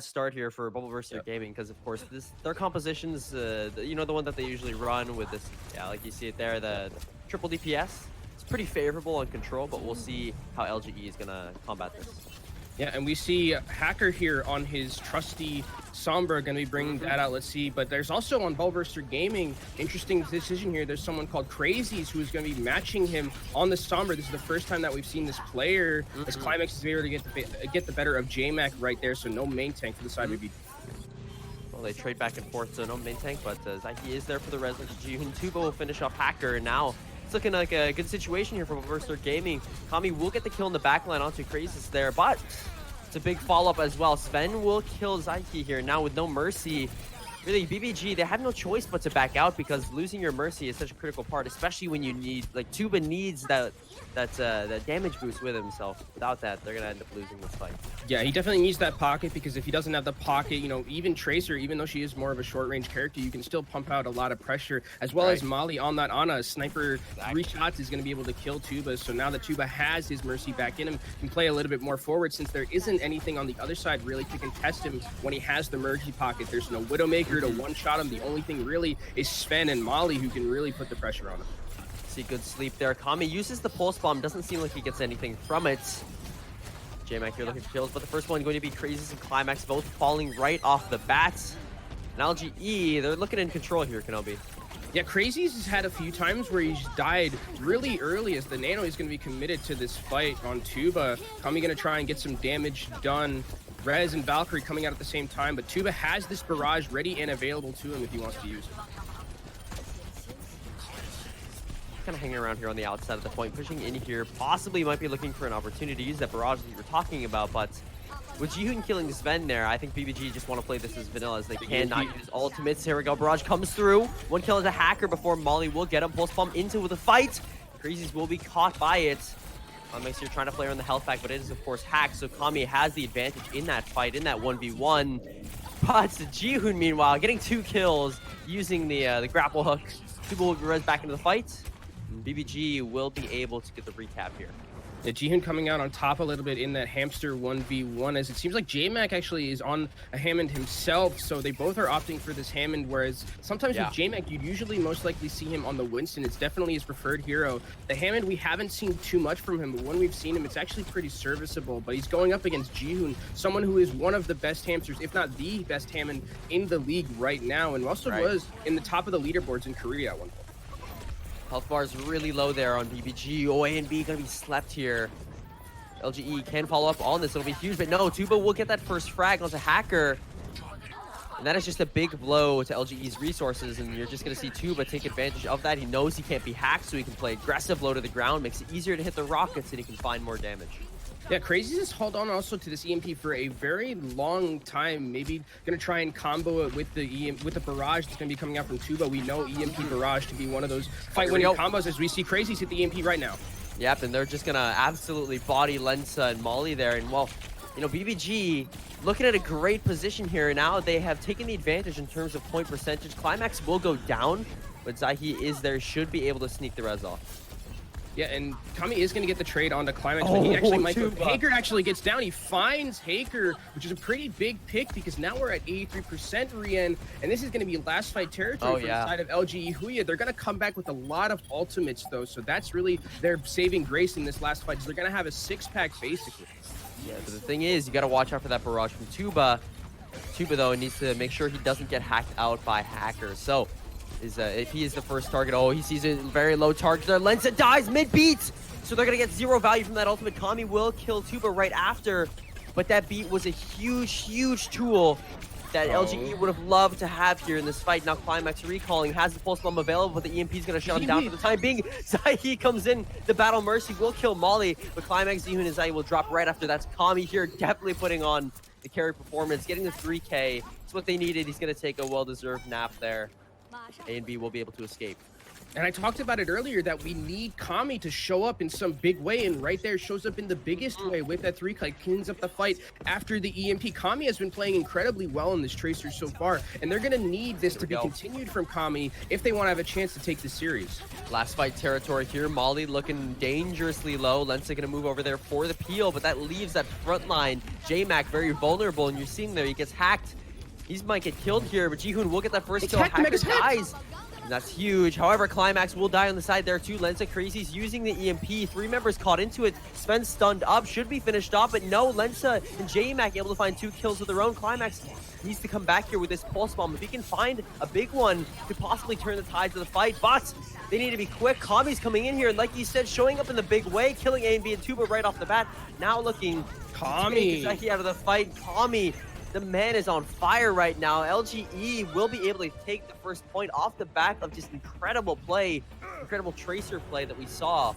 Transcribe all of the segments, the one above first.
start here for Bubbleburster Gaming because, of course, their compositions, you know, the one that they usually run with this, like you see it there, the triple DPS. It's pretty favorable on control, but we'll see how LGE is going to combat this. Yeah, and we see Hacker here on his trusty Sombra going to be bringing that out. Let's see. But there's also on Bubbleburster Gaming, interesting decision here. There's someone called Crazies who's going to be matching him on the Sombra. This is the first time that we've seen this player as Climax is able to get the better of J-Mac right there. So no main tank for the side of BB. Well, they trade back and forth, so no main tank, but Zyke is there for the res. Jihun Tuba will finish off Hacker, and now it's looking like a good situation here for Bubbleburster Gaming. Kami will get the kill in the backline onto Crazies there, but it's a big follow-up as well. Sven will kill Zyke here now with no mercy. Really, BBG, they have no choice but to back out because losing your mercy is such a critical part, especially when you need, like, Tuba needs that damage boost with himself. Without that, they're going to end up losing this fight. Yeah, he definitely needs that pocket because if he doesn't have the pocket, you know, even Tracer, even though she is more of a short-range character, you can still pump out a lot of pressure, as well as Molly on that Ana. Sniper, 3 shots is going to be able to kill Tuba, so now that Tuba has his mercy back in him, he can play a little bit more forward since there isn't anything on the other side really to contest him when he has the mercy pocket. There's no Widowmaker to one-shot him. The only thing really is Sven and Molly who can really put the pressure on him. See good sleep there. Kami uses the pulse bomb. Doesn't seem like he gets anything from it. J-Mac here looking for kills, but the first one going to be Crazies and Climax, both falling right off the bat. And LGE, they're looking in control here, Kenobi. Yeah, Crazies has had a few times where he's died really early as the Nano is going to be committed to this fight on Tuba. Kami going to try and get some damage done. Rez and Valkyrie coming out at the same time, but Tuba has this barrage ready and available to him if he wants to use it. Kind of hanging around here on the outside of the point, pushing in here, possibly might be looking for an opportunity to use that barrage that you were talking about, but with Jihun killing Sven there, I think BBG just want to play this as vanilla as they cannot use ultimates. Here we go, barrage comes through. One kill as a Hacker before Molly will get him. Pulse bomb into the fight. Crazies will be caught by it. Makes you're trying to play around the health pack, but it is of course hacked, so Kami has the advantage in that fight, in that 1v1. But Jihun, meanwhile, getting 2 kills using the grapple hook. Tuba will be res back into the fight. BBG will be able to get the recap here. Yeah, Jihun coming out on top a little bit in that hamster 1v1 as it seems like J-Mac actually is on a Hammond himself, so they both are opting for this Hammond, whereas sometimes with J-Mac you'd usually most likely see him on the Winston. It's definitely his preferred hero. The Hammond, we haven't seen too much from him, but when we've seen him, it's actually pretty serviceable, but he's going up against Jihun, someone who is one of the best hamsters, if not the best Hammond in the league right now, and also was in the top of the leaderboards in Korea at one point. Health bar is really low there on BBG. Oh, A and B gonna be slept here. LGE can follow up on this. It'll be huge, but no, Tuba will get that first frag onto Hacker. And that is just a big blow to LGE's resources, and you're just gonna see Tuba take advantage of that. He knows he can't be hacked, so he can play aggressive low to the ground, makes it easier to hit the rockets, and he can find more damage. Yeah, Crazies has held on also to this EMP for a very long time. Maybe gonna try and combo it with the barrage that's gonna be coming out from Tuba. We know EMP barrage to be one of those fight-winning combos as we see Crazies hit the EMP right now. Yep, and they're just gonna absolutely body Lensa and Molly there. And well, you know, BBG looking at a great position here. Now they have taken the advantage in terms of point percentage. Climax will go down, but Zahi is there, should be able to sneak the res off. Yeah, and Kami is going to get the trade onto Climax, but he actually might go. Haker actually gets down. He finds Haker, which is a pretty big pick because now we're at 83% Rien, and this is going to be last fight territory for the side of LGE.Huya. They're going to come back with a lot of ultimates, though, so that's really their saving grace in this last fight. So they're going to have a 6-pack, basically. Yeah, but the thing is, you got to watch out for that barrage from Tuba. Tuba, though, needs to make sure he doesn't get hacked out by hackers. So if he is the first target, he sees a very low target there. Lensa dies mid-beat, so they're going to get 0 value from that ultimate. Kami will kill Tuba right after, but that beat was a huge, huge tool that LGE would have loved to have here in this fight. Now Climax recalling, has the pulse bomb available, but the EMP is going to shut him down for the time being. Zahi comes in, the battle mercy will kill Molly, but Climax, Zihun, and Zahi will drop right after. That's Kami here, definitely putting on the carry performance, getting the 3K. It's what they needed. He's going to take a well-deserved nap there. A and B will be able to escape. And I talked about it earlier that we need Kami to show up in some big way, and right there shows up in the biggest way with that 3-kite, cleans up the fight after the EMP. Kami has been playing incredibly well in this Tracer so far, and they're going to need this to be continued from Kami if they want to have a chance to take the series. Last fight territory here. Molly looking dangerously low. Lensa going to move over there for the peel, but that leaves that front line. J-Mac very vulnerable, and you're seeing there he gets hacked. He might get killed here, but Ji-hoon will get that first kill. Hacker dies. That's huge. However, Climax will die on the side there too. Lensa Crazy's using the EMP. 3 members caught into it. Sven stunned up. Should be finished off, but no. Lensa and J-Mac able to find 2 kills of their own. Climax needs to come back here with this pulse bomb. If he can find a big one, could possibly turn the tides of the fight. But they need to be quick. Kami's coming in here, and like you said, showing up in the big way, killing A and B and Tuba right off the bat. Now looking Kami out of the fight. Kami, the man is on fire right now. LGE will be able to take the first point off the back of just incredible play, incredible Tracer play that we saw.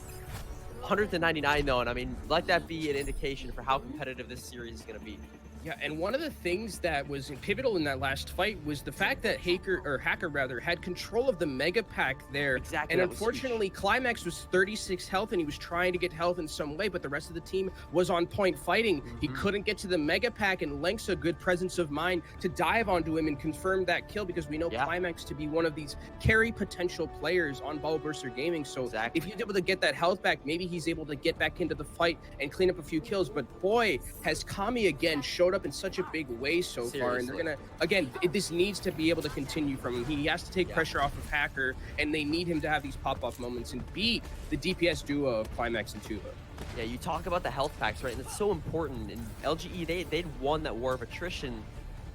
100-99 though, and I mean, let that be an indication for how competitive this series is going to be. Yeah, and one of the things that was pivotal in that last fight was the fact that Hacker had control of the Mega Pack there. Exactly. And unfortunately, Climax was 36 health, and he was trying to get health in some way, but the rest of the team was on point fighting. He couldn't get to the Mega Pack, and Lenk's a good presence of mind to dive onto him and confirm that kill, because we know Climax to be one of these carry potential players on Bubble Burster Gaming. So if he's able to get that health back, maybe he's able to get back into the fight and clean up a few kills. But boy, has Kami again showed up in such a big way so far, and they're gonna this needs to be able to continue from him. He has to take pressure off of Hacker, and they need him to have these pop-off moments and beat the DPS duo of Climax and Tuba. Yeah, you talk about the health packs, right? And it's so important. And LGE, they'd won that war of attrition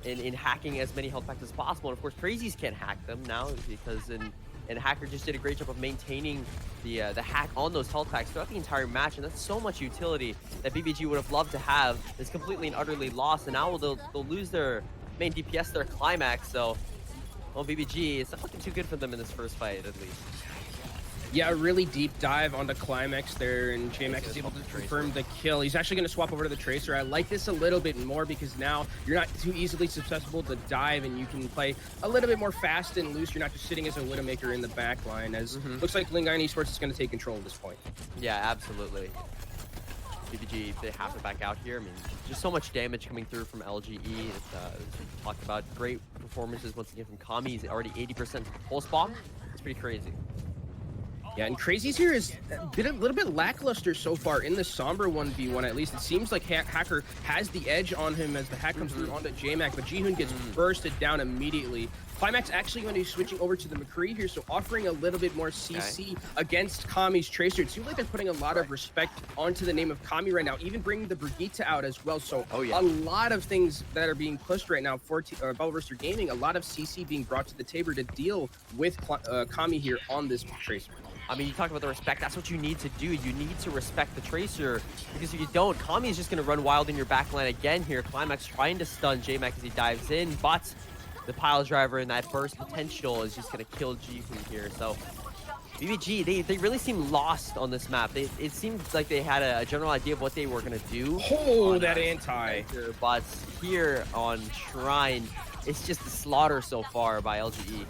in hacking as many health packs as possible. And of course, Crazies can't hack them now because and Hacker just did a great job of maintaining the hack on those health packs throughout the entire match, and that's so much utility that BBG would have loved to have. It's completely and utterly lost, and now they'll lose their main DPS, their Climax. So, well, BBG, it's not looking too good for them in this first fight, at least. Yeah, a really deep dive onto Climax there, and J-Mac is able to confirm the kill. He's actually going to swap over to the Tracer. I like this a little bit more because now you're not too easily susceptible to dive, and you can play a little bit more fast and loose. You're not just sitting as a Widowmaker in the back line, as looks like Lingayen Esports is going to take control at this point. Yeah, absolutely. BBG, they have to back out here. I mean, just so much damage coming through from LGE. We talked about great performances once again from Kami. He's already 80% pulse bomb. It's pretty crazy. Yeah, and Crazy's here is a little bit lackluster so far in the Sombra 1v1, at least. It seems like Hacker has the edge on him as the hack comes through onto J-Mac, but Ji-hoon gets bursted down immediately. Climax actually going to be switching over to the McCree here, so offering a little bit more CC against Kami's Tracer. It seems like they're putting a lot of respect onto the name of Kami right now, even bringing the Brigitte out as well. So a lot of things that are being pushed right now for Bubble Burster Gaming, a lot of CC being brought to the table to deal with Kami here on this Tracer. I mean, you talk about the respect. That's what you need to do. You need to respect the Tracer, because if you don't, Kami is just going to run wild in your backline again here. Climax trying to stun J-Mac as he dives in, but the pile driver and that burst potential is just going to kill Ji-hoon here. So BBG, they really seem lost on this map. It seems like they had a general idea of what they were going to do. Oh, that anti. But here on Shrine, it's just a slaughter so far by LGE.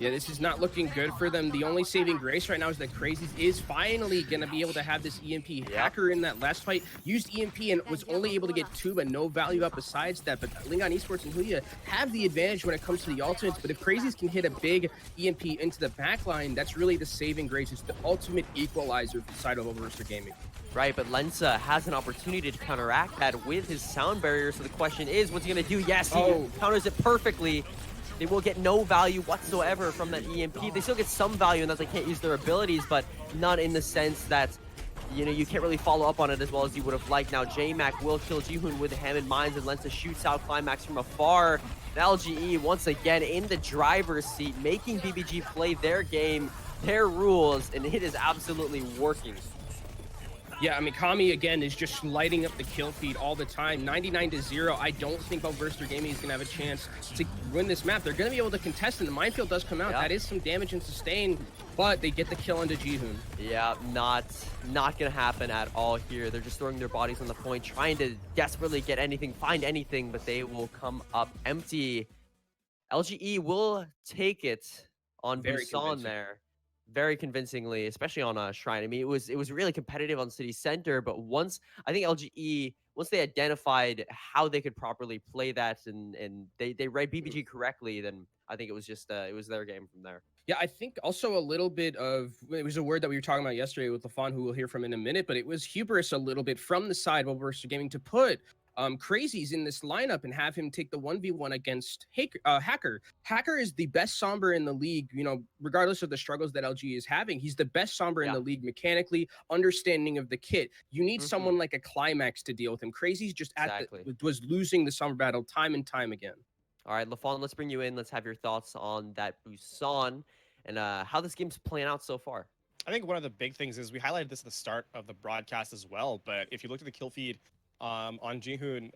Yeah, this is not looking good for them. The only saving grace right now is that Crazies is finally going to be able to have this EMP. Hacker in that last fight used EMP and was only able to get 2, but no value up besides that. But Lingayen Esports and Huya have the advantage when it comes to the ultimates. But if Crazies can hit a big EMP into the backline, that's really the saving grace. It's the ultimate equalizer for the side of Bubble Burster Gaming. Right, but Lensa has an opportunity to counteract that with his sound barrier. So the question is, what's he going to do? Yes, he counters it perfectly. They will get no value whatsoever from that EMP. They still get some value in that they can't use their abilities, but not in the sense that, you know, you can't really follow up on it as well as you would have liked. Now, J-Mac will kill Ji-hoon with Hammond Mines, and Lensa shoots out Climax from afar. And LGE, once again, in the driver's seat, making BBG play their game, their rules, and it is absolutely working. Yeah, I mean, Kami, again, is just lighting up the kill feed all the time. 99-0. I don't think Bubble Burster Gaming is going to have a chance to win this map. They're going to be able to contest, and the minefield does come out. That is some damage and sustain, but they get the kill into Ji-hoon. Yeah, not going to happen at all here. They're just throwing their bodies on the point, trying to desperately get anything, find anything, but they will come up empty. LGE will take it on Busan there. very convincingly, especially on Shrine. I mean, it was really competitive on City Center, but once I think LGE, once they identified how they could properly play that and they read BBG correctly, then I think it was just it was their game from there. Yeah, I think also a little bit of it was a word that we were talking about yesterday with lafon, who we'll hear from in a minute, but it was hubris a little bit from the side while we're gaming to put Crazies in this lineup and have him take the 1v1 against Hacker. Hacker is the best Sombra in the league, you know, regardless of the struggles that LG is having. He's the best Sombra in the league mechanically, understanding of the kit. You need someone like a Climax to deal with him. Crazy's just was losing the Sombra battle time and time again. All right, lafon, let's bring you in. Let's have your thoughts on that Busan and how this game's playing out so far. I think one of the big things is we highlighted this at the start of the broadcast as well, but if you looked at the kill feed on Jihoon,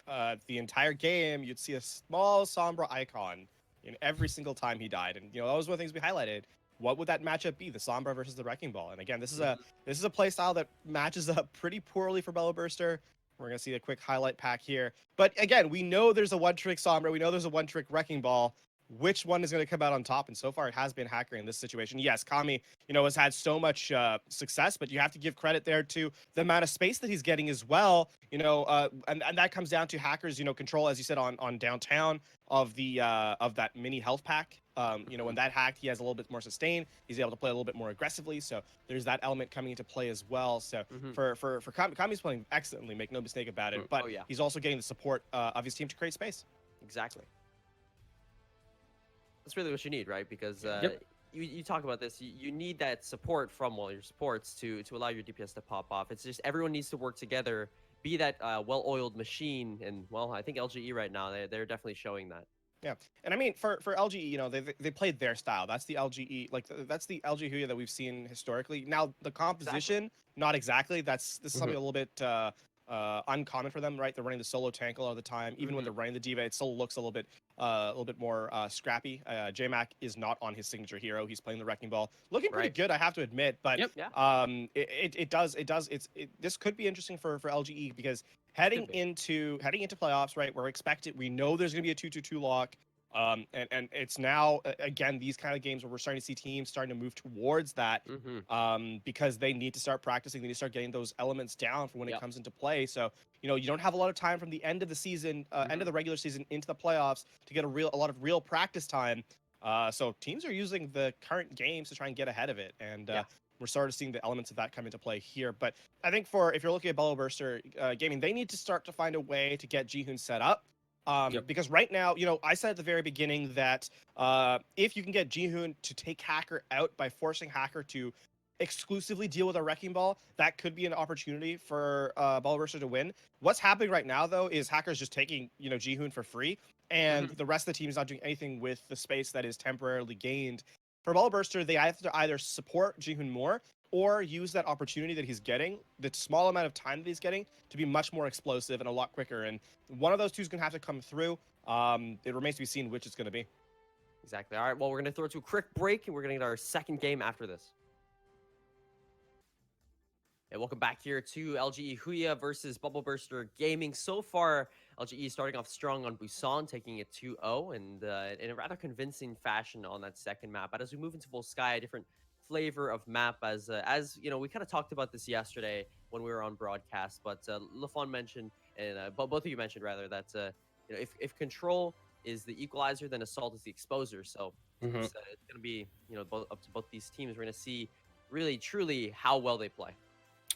the entire game, you'd see a small Sombra icon in every single time he died. And, you know, that was one of the things we highlighted. What would that matchup be? The Sombra versus the Wrecking Ball. And again, this is a play style that matches up pretty poorly for Bellow Burster. We're going to see a quick highlight pack here. But again, we know there's a one-trick Sombra. We know there's a one-trick Wrecking Ball. Which one is going to come out on top? And so far, it has been Hacker in this situation. Yes, Kami, you know, has had so much success, but you have to give credit there to the amount of space that he's getting as well. You know, and that comes down to Hacker's, you know, control, as you said, on downtown of the of that mini health pack. You know, when that hacked, he has a little bit more sustain. He's able to play a little bit more aggressively. So there's that element coming into play as well. So for Kami's playing excellently, make no mistake about it. But he's also getting the support of his team to create space. Exactly. That's really what you need, right? Because you talk about this, you need that support from your supports to allow your DPS to pop off. It's just everyone needs to work together, be that well-oiled machine. And, well, I think LGE right now, they're definitely showing that. Yeah, and I mean for LGE, you know, they played their style. That's the LGE, like that's the LGE that we've seen historically. Now the composition, not exactly. This is something a little bit uncommon for them, right? They're running the solo tank a lot of the time. Even when they're running the diva, it still looks a little bit more scrappy. JMac is not on his signature hero. He's playing the Wrecking Ball, looking pretty good, I have to admit. But this could be interesting for LGE because heading into playoffs, right? We know there's going to be a 2-2-2 lock. And it's now, again, these kind of games where we're starting to see teams starting to move towards that because they need to start practicing. They need to start getting those elements down for when it comes into play. So, you know, you don't have a lot of time from the end of the season, end of the regular season into the playoffs to get a lot of real practice time. So teams are using the current games to try and get ahead of it. And we're starting to seeing the elements of that come into play here. But I think if you're looking at Bellow Burster Gaming, they need to start to find a way to get Jihoon set up. Because right now, you know, I said at the very beginning that if you can get Jihoon to take Hacker out by forcing Hacker to exclusively deal with a Wrecking Ball, that could be an opportunity for Bellow Burster to win. What's happening right now, though, is Hacker's just taking, you know, Jihoon for free, and the rest of the team is not doing anything with the space that is temporarily gained. For Bellow Burster, they have to either support Jihoon more or use that opportunity that he's getting, the small amount of time that he's getting, to be much more explosive and a lot quicker. And one of those two is going to have to come through. It remains to be seen which it's going to be. Exactly. All right, well, we're going to throw it to a quick break, and we're going to get our second game after this. And welcome back here to LGE.Huya versus Bubble Burster Gaming. So far, LGE starting off strong on Busan, taking it 2-0, and in a rather convincing fashion on that second map. But as we move into Full Sky, a different flavor of map, as you know, we kind of talked about this yesterday when we were on broadcast. But lafon mentioned, and both of you mentioned rather, that you know, if control is the equalizer, then assault is the exposer. So it's going to be, you know, up to both these teams. We're going to see really truly how well they play.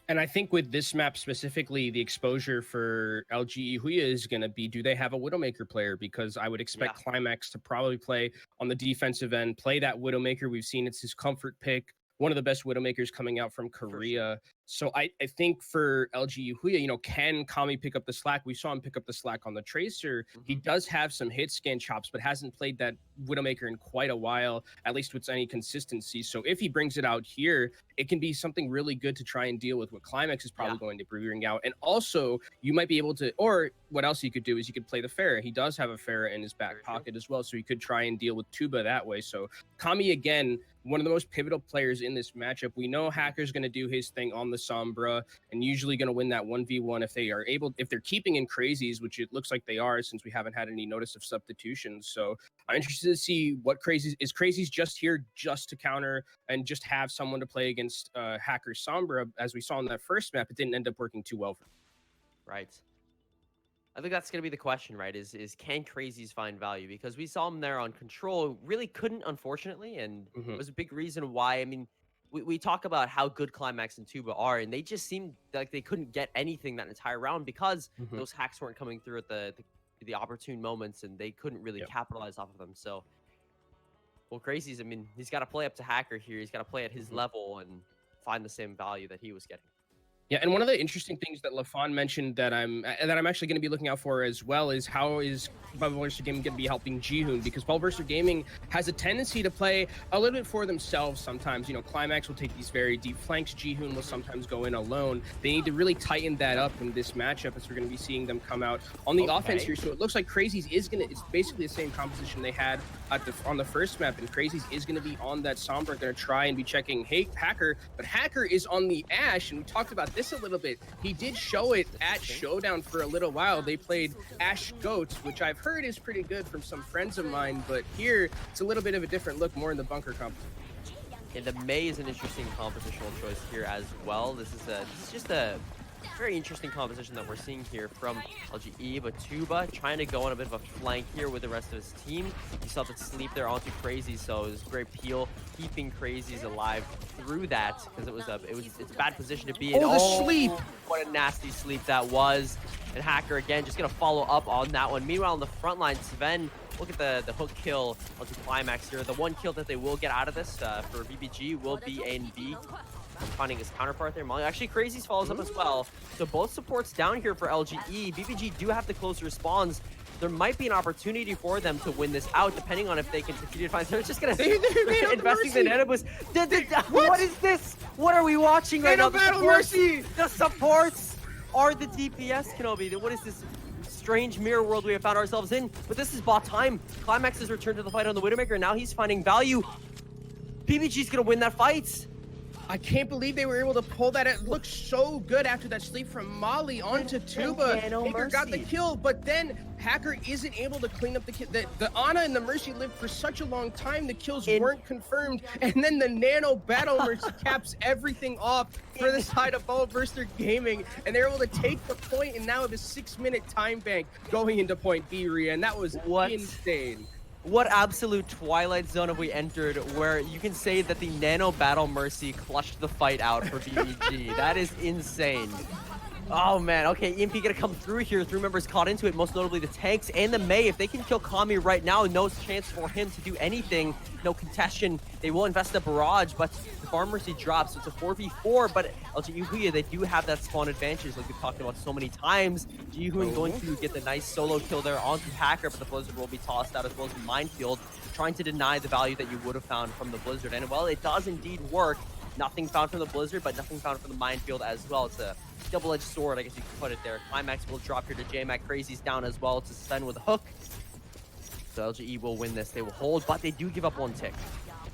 And I think with this map specifically, the exposure for LGE.Huya is going to be, do they have a Widowmaker player? Because I would expect Climax to probably play on the defensive end, play that Widowmaker. We've seen it's his comfort pick, one of the best Widowmakers coming out from Korea. So I think for LGE.Huya, you know, can Kami pick up the slack? We saw him pick up the slack on the Tracer. He does have some hit scan chops, but hasn't played that Widowmaker in quite a while, at least with any consistency. So if he brings it out here, it can be something really good to try and deal with what Climax is probably going to bring out. And also, you might be able to, or what else you could do is you could play the Pharah. He does have a Pharah in his back pocket as well, so you could try and deal with Tuba that way. So Kami, again, one of the most pivotal players in this matchup. We know Hacker's going to do his thing on the Sombra and usually going to win that 1v1 if they're keeping in crazies, which it looks like they are since we haven't had any notice of substitutions. So I'm interested to see what crazies just here just to counter and just have someone to play against Hacker Sombra. As we saw in that first map, it didn't end up working too well for them. Right. I think that's going to be the question, right? Is can crazies find value? Because we saw them there on control, really couldn't, unfortunately, and it was a big reason why. I mean, we talk about how good Climax and Tuba are, and they just seemed like they couldn't get anything that entire round because those hacks weren't coming through at the opportune moments, and they couldn't really capitalize off of them. So, well, crazies. I mean, he's got to play up to Hacker here. He's got to play at his level and find the same value that he was getting. Yeah, and one of the interesting things that LaFon mentioned that I'm actually going to be looking out for as well is how is Bubble Gaming going to be helping Jihoon, because Bubble Gaming has a tendency to play a little bit for themselves sometimes. You know, Climax will take these very deep flanks. Jihoon will sometimes go in alone. They need to really tighten that up in this matchup as we're going to be seeing them come out on the offense here. So it looks like Crazies it's basically the same composition they had on the first map, and Crazies is going to be on that Sombra, going to try and be checking Hacker, but Hacker is on the Ashe, and we talked about this a little bit. He did show it at Showdown for a little while. They played Ashe Goats, which I've heard is pretty good from some friends of mine, but here it's a little bit of a different look, more in the bunker competition. And the May is an interesting compositional choice here as well. This is just a very interesting composition that we're seeing here from LGE, but Tuba trying to go on a bit of a flank here with the rest of his team. You saw that sleep there onto Crazy, so it was a great peel, keeping Crazies alive through that, because it's a bad position to be in. Oh, the sleep! What a nasty sleep that was. And Hacker again just gonna follow up on that one. Meanwhile, on the front line, Sven, look at the hook kill onto Climax here. The one kill that they will get out of this for BBG will be A and B. Finding his counterpart there. Actually, Crazies follows up as well. So both supports down here for LGE. BBG do have the closer spawns. There might be an opportunity for them to win this out, depending on if they can continue to find. They're just gonna investing the nano boost. What is this? What are we watching right now? The supports are the DPS, Kenobi. What is this strange mirror world we have found ourselves in? But this is bot time. Climax has returned to the fight on the Widowmaker, and now he's finding value. BBG's gonna win that fight. I can't believe they were able to pull that. It looked so good after that sleep from Molly onto Tuba. Hacker got the kill, but then Hacker isn't able to clean up the kill. The Ana and the Mercy lived for such a long time, the kills weren't confirmed, and then the Nano Battle Mercy caps everything off for the side of Bubble Burster Gaming, and they're able to take the point, and now have a 6-minute time bank going into point B, Rien. That was insane. What absolute twilight zone have we entered where you can say that the Nano Battle Mercy clutched the fight out for BBG? That is insane. Oh man, okay, EMP gonna come through here. 3 members caught into it, most notably the tanks and the May. If they can kill Kami right now, no chance for him to do anything. No contestation. They will invest the barrage, but the Farm Mercy drops. So it's a 4v4, but LGE.Huya, they do have that spawn advantage like we've talked about so many times. Jihoon going to get the nice solo kill there onto Hacker, but the Blizzard will be tossed out as well as Minefield, trying to deny the value that you would have found from the Blizzard. And well, it does indeed work. Nothing found from the Blizzard, but nothing found from the Minefield as well. It's a double-edged sword, I guess you could put it there. Climax will drop here to J-Mac. Crazy's down as well to Sven with a hook. So LGE will win this. They will hold, but they do give up 1 tick.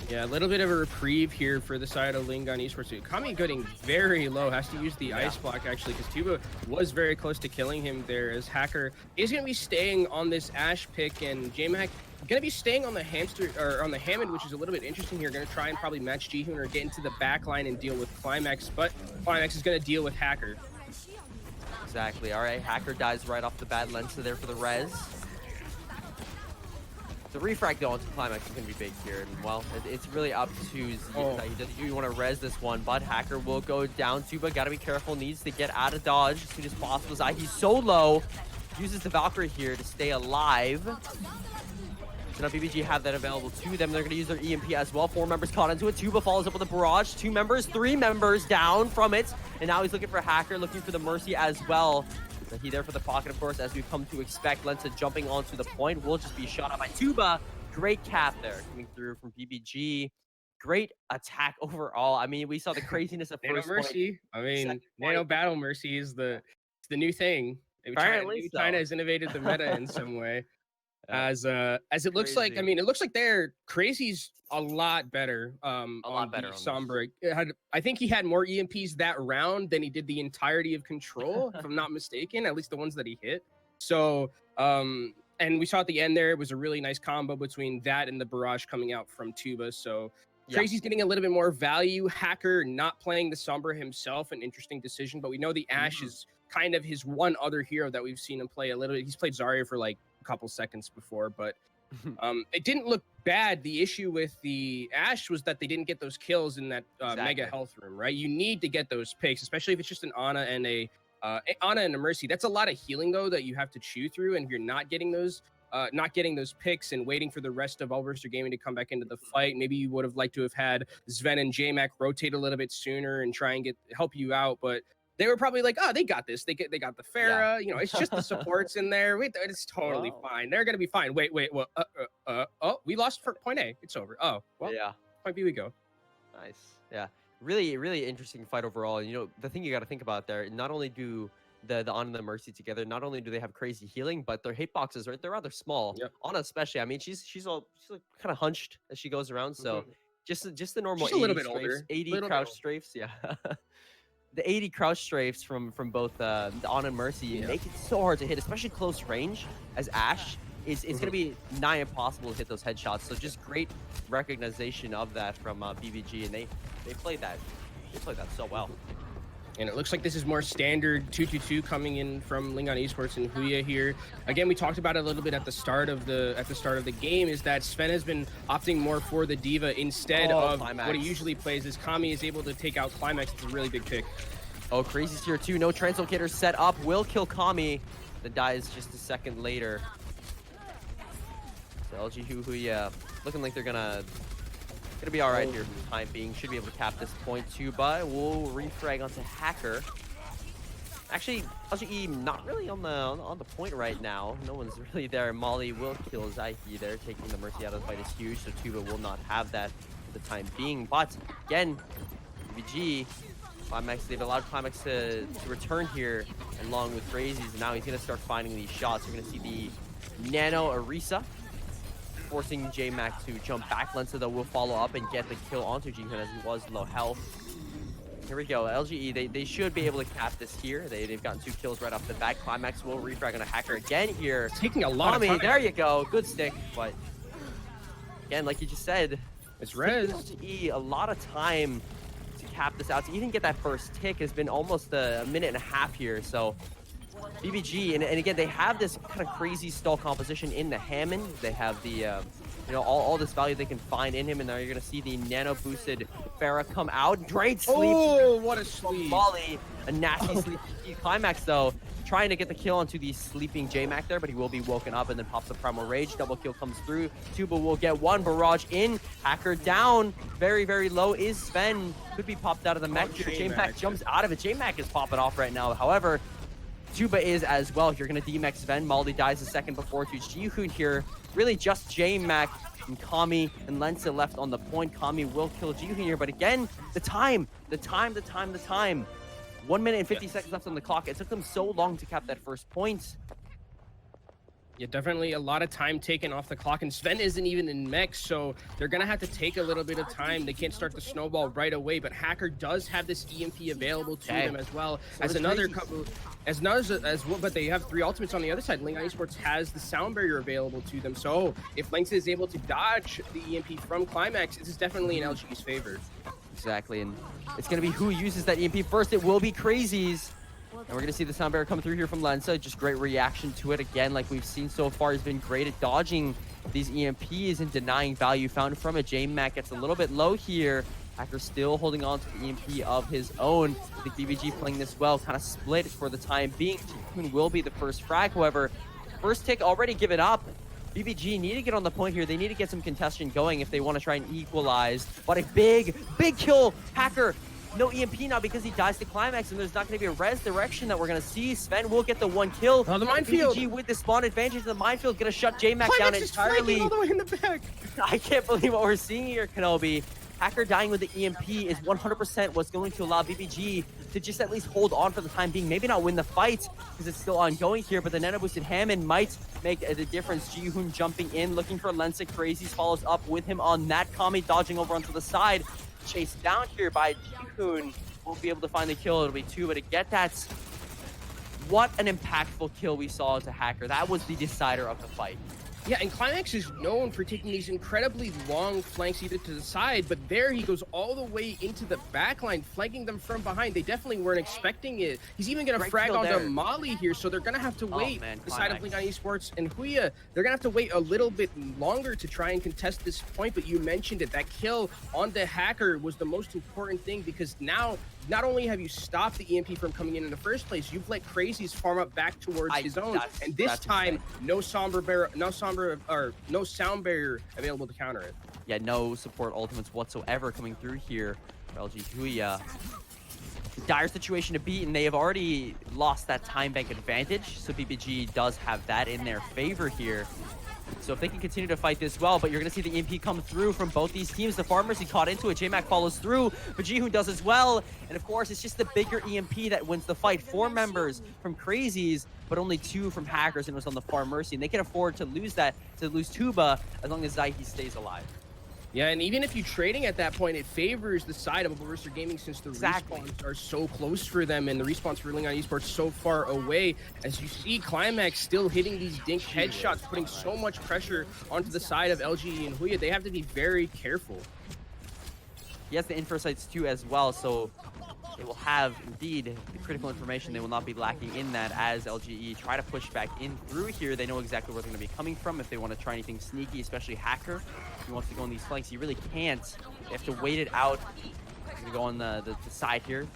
Yeah, a little bit of a reprieve here for the side of Lingon Esports. Kami getting very low, has to use the ice block actually, because Tuba was very close to killing him there, as Hacker is going to be staying on this Ashe pick, and J-Mac going to be staying on the Hammond, which is a little bit interesting here. Going to try and probably match Jihoon or get into the back line and deal with Climax, but Climax is going to deal with Hacker. Exactly. All right, Hacker dies right off the bat. Lensa there for the res. The refrag though onto Climax is going to be big here, and well, it's really up to Zeke. You want to res this one, but Hacker will go down. Tuba got to be careful, needs to get out of dodge as soon as possible. He's so low, uses the Valkyrie here to stay alive. So now BBG have that available to them. They're going to use their EMP as well. 4 members caught into it. Tuba follows up with a barrage. 2 members, 3 members down from it. And now he's looking for Hacker, looking for the Mercy as well. He there for the pocket, of course, as we've come to expect. Lensa jumping onto the point will just be shot out by Tuba. Great cap there coming through from BBG. Great attack overall. I mean, we saw the craziness of Nano first Mercy. point. I mean, Nano Battle Mercy is the new thing. Apparently China has innovated the meta in some way. as it looks like. I Crazy. mean, it looks like they're Crazy's a lot better. A lot better the on Sombra. I think he had more EMPs that round than he did the entirety of Control, if I'm not mistaken. At least the ones that he hit. So, and we saw at the end there, it was a really nice combo between that and the barrage coming out from Tuba. So Crazy's getting a little bit more value. Hacker not playing the Sombra himself, an interesting decision, but we know the Ashe is kind of his one other hero that we've seen him play a little bit. He's played Zarya for like a couple seconds before, but it didn't look bad. The issue with the Ashe was that they didn't get those kills in that mega health room, right? You need to get those picks, especially if it's just an Ana and a Mercy. That's a lot of healing though that you have to chew through, and if you're not getting those picks and waiting for the rest of Overwatch Gaming to come back into the fight, maybe you would have liked to have had Sven and JMac rotate a little bit sooner and try and help you out, but they were probably like, oh, they got this. They got the Pharah. You know, it's just the supports in there. It's totally fine. They're gonna be fine. Wait. Well, oh, we lost for point A. It's over. Oh, well, point B we go. Nice. Yeah. Really, really interesting fight overall. You know, the thing you got to think about there, not only do the Ana and the Mercy together, not only do they have crazy healing, but their hitboxes, right? They're rather small. Yep. Ana especially. I mean, she's like kind of hunched as she goes around. So just the normal She's a little 80 bit strafes, older. 80 crouch strafes. Yeah. The 80 crouch strafes from both the Ana and Mercy make it so hard to hit, especially close range as Ashe. It's going to be nigh impossible to hit those headshots. So just great recognition of that from BBG, and they played that so well. And it looks like this is more standard 2-2-2 coming in from Lingon Esports and Huya here. Again, we talked about it a little bit at the start of the game, is that Sven has been opting more for the Diva instead of Climax. what he usually plays. As Kami is able to take out Climax. It's a really big pick. Oh, Crazy's here too. No translocator set up. Will kill Kami. The dies just a second later. So LGE.Huya looking like they're gonna be all right here for the time being. Should be able to cap this point too, but we'll refrag onto Hacker. Actually, LGE not really on the point right now. No one's really there. Molly will kill Zyke there, taking the Mercy out of the fight is huge, so Tuba will not have that for the time being. But again, BBG, Climax, they've allowed Climax to return here along with Crazies, and now he's gonna start finding these shots. You're gonna see the Nano Orisa forcing JMac to jump back. Lensa though will follow up and get the kill onto Jihoon as he was low health. Here we go. LGE, they should be able to cap this here. They've gotten 2 kills right off the bat. Climax will refrag on a Hacker again here. Taking a lot of time. There you go. Good stick, but again, like you just said, it's res. LGE a lot of time to cap this out. To even get that first tick has been almost a minute and a half here. So BBG, and again, they have this kind of crazy stall composition in the Hammond. They have the, you know, all this value they can find in him, and now you're going to see the nano-boosted Pharah come out. Great sleep. Oh, what a sleep. Molly, a nasty sleep. Climax, though, trying to get the kill onto the sleeping JMac there, but he will be woken up and then pops the Primal Rage. Double kill comes through. Tuba will get one. Barrage in. Hacker down. Very, very low is Sven. Could be popped out of the mech here. JMac jumps out of it. JMac is popping off right now. However, Tuba is as well. You're going to DMX Sven. Molly dies a second before to Jihoon here. Really just JMac and Kami and Lensa left on the point. Kami will kill Jihoon here, but again, the time. 1 minute and 50 seconds left on the clock. It took them so long to cap that first point. Yeah, definitely a lot of time taken off the clock, and Sven isn't even in mech, so they're gonna have to take a little bit of time. They can't start the snowball right away, but Hacker does have this EMP available to them as well as another couple, but they have 3 ultimates on the other side. Lingon Esports has the sound barrier available to them, so if Lynx is able to dodge the EMP from Climax, this is definitely in LG's favor. Exactly, and it's gonna be who uses that EMP first. It will be Crazies. And we're going to see the sound barrier come through here from Lensa. Just great reaction to it. Again, like we've seen so far, he's been great at dodging these EMPs and denying value found from it. JMac gets a little bit low here. Hacker still holding on to the EMP of his own. I think BBG playing this well, kind of split for the time being. Jihoon will be the first frag. However, first tick already given up. BBG need to get on the point here. They need to get some contestation going if they want to try and equalize. But a big kill. Hacker. No EMP now because he dies to Climax, and there's not going to be a resurrection that we're going to see. Sven will get the 1 kill. Oh, the minefield. BBG with the spawn advantage. The minefield going to shut JMac down entirely. All the way in the back. I can't believe what we're seeing here, Kenobi. Hacker dying with the EMP is 100% what's going to allow BBG to just at least hold on for the time being. Maybe not win the fight because it's still ongoing here, but the nano boosted Hammond might make the difference. Ji-hoon jumping in, looking for Lensic. Crazies follows up with him on that. Kami dodging over onto the side. Chased down here by Ji-hoon. Won't be able to find the kill. It'll be 2, but to get that, what an impactful kill we saw to Hacker. That was the decider of the fight. Yeah, and Climax is known for taking these incredibly long flanks either to the side, but there he goes all the way into the backline, flanking them from behind. They definitely weren't expecting it. He's even going to frag onto Molly here, so they're going to have to wait. The side of Blingon Esports and Huya, they're going to have to wait a little bit longer to try and contest this point, but you mentioned it. That kill on the Hacker was the most important thing because now not only have you stopped the EMP from coming in the first place, you've let Crazies farm up back towards his own, and this time no sound barrier available to counter it. Yeah, no support ultimates whatsoever coming through here for LGE.Huya. Dire situation to beat, and they have already lost that time bank advantage, so BBG does have that in their favor here. So if they can continue to fight this well, but you're going to see the EMP come through from both these teams. The Farmers, he caught into it. J-Mac follows through, but Ji-hoon does as well. And of course, it's just the bigger EMP that wins the fight. 4 members from Crazies, but only 2 from Hackers, and it was on the Far Mercy. And they can afford to lose that, to lose Tuba, as long as Zaihi stays alive. Yeah, and even if you're trading at that point, it favors the side of Overwatch Gaming since the respawns are so close for them and the respawns for Blingon Esports so far away. As you see, Climax still hitting these dink headshots, putting so much pressure onto the side of LGE and Huya. They have to be very careful. He has the info sites too as well, so they will have indeed the critical information. They will not be lacking in that as LGE try to push back in through here. They know exactly where they're going to be coming from if they want to try anything sneaky, especially Hacker. If he wants to go on these flanks, he really can't. They have to wait it out. He's going to go on the side here.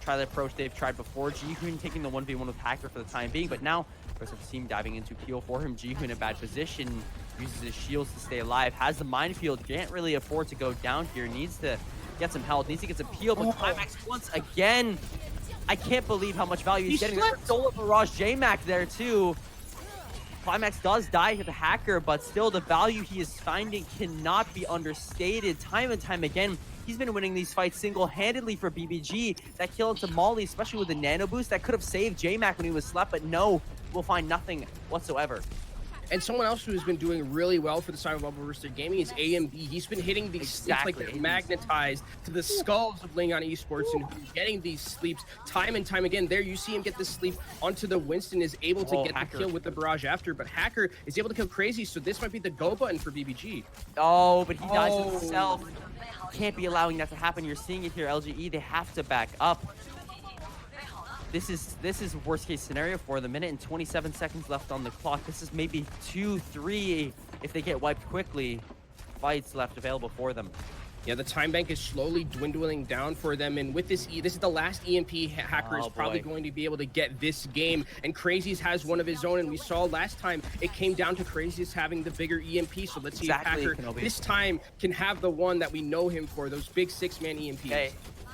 Try the approach they've tried before. Ji-hoon taking the 1v1 with Hacker for the time being, but now there's a team diving into peel for him. Ji-hoon in a bad position, uses his shields to stay alive, has the minefield, can't really afford to go down here, needs to get some health, needs to get some peel, but Climax once again, I can't believe how much value he's getting. There's a Solar Barrage J-Mac there too. Climax does die to the Hacker, but still the value he is finding cannot be understated. Time and time again, he's been winning these fights single-handedly for BBG. That kill into Molly, especially with the nano boost, that could have saved J-Mac when he was slept, but no, we'll find nothing whatsoever. And someone else who has been doing really well for the side of Overwatch Gaming is AMD. He's been hitting these sleeps like they're magnetized to the skulls of Blingon Esports and getting these sleeps time and time again. There you see him get the sleep onto the Winston, is able to get the kill with the barrage after, but Hacker is able to kill Crazy, so this might be the go button for BBG. Oh, but he dies himself. Can't be allowing that to happen. You're seeing it here, LGE. They have to back up. This is worst case scenario for them. 1 minute and 27 seconds left on the clock. This is maybe 2-3 if they get wiped quickly. Fights left available for them. Yeah, the time bank is slowly dwindling down for them, and with this is the last EMP. Hacker is probably going to be able to get this game, and Crazies has one of his own, and we saw last time it came down to Crazies having the bigger EMP, so let's see if Hacker this time can have the one that we know him for, those big 6-man EMPs. Okay.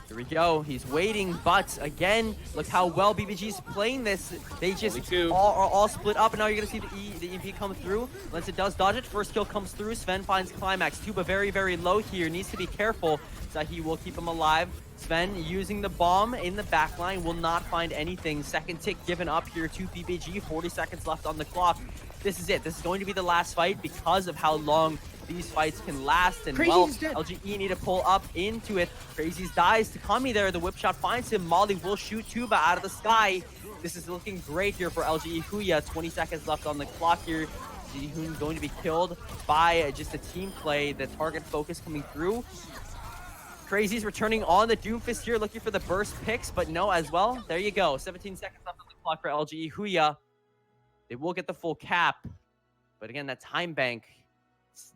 Here we go. He's waiting, but again, look how well BBG's playing this. They just are all split up, and now you're going to see the EMP come through. Once it does dodge it, first kill comes through. Sven finds Climax. Tuba very, very low here. Needs to be careful, so he will keep him alive. Sven using the bomb in the backline will not find anything. Second tick given up here to BBG. 40 seconds left on the clock. This is it. This is going to be the last fight because of how long these fights can last, and well, LGE need to pull up into it. Crazies dies to Kami there. The whip shot finds him. Molly will shoot Tuba out of the sky. This is looking great here for LGE.Huya. 20 seconds left on the clock here. Ji-hoon going to be killed by just a team play. The target focus coming through. Crazies returning on the Doomfist here, looking for the burst picks, but no as well. There you go. 17 seconds left on the clock for LGE.Huya. They will get the full cap, but again, that time bank,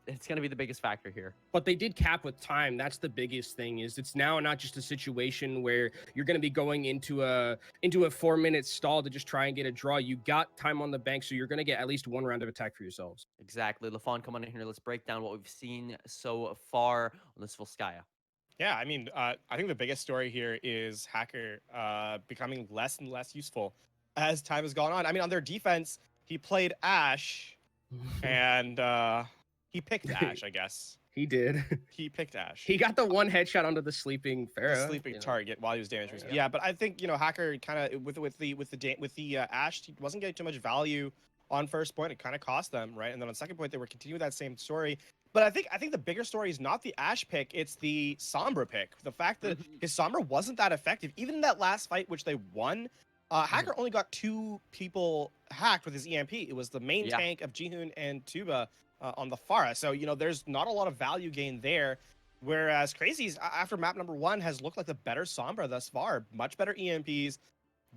it's going to be the biggest factor here. But they did cap with time. That's the biggest thing, is it's now not just a situation where you're going to be going into a 4-minute stall to just try and get a draw. You got time on the bank, so you're going to get at least one round of attack for yourselves. Exactly. Lafon, come on in here. Let's break down what we've seen so far on this Volskaya. Yeah, I mean, I think the biggest story here is Hacker becoming less and less useful as time has gone on. I mean, on their defense, he played Ashe, and he picked Ashe, I guess. He did. He picked Ashe. He got the one headshot onto the sleeping Pharah. The sleeping target while he was damage resistant. Yeah, but I think Hacker kind of with the Ashe, he wasn't getting too much value on first point. It kind of cost them, right? And then on second point, they were continuing that same story. But I think the bigger story is not the Ashe pick; it's the Sombra pick. The fact that his Sombra wasn't that effective, even in that last fight, which they won. Hacker only got 2 people hacked with his EMP. It was the main tank of Jihoon and Tuba on the Pharah. So, there's not a lot of value gain there. Whereas Crazy's, after map number 1, has looked like the better Sombra thus far. Much better EMPs,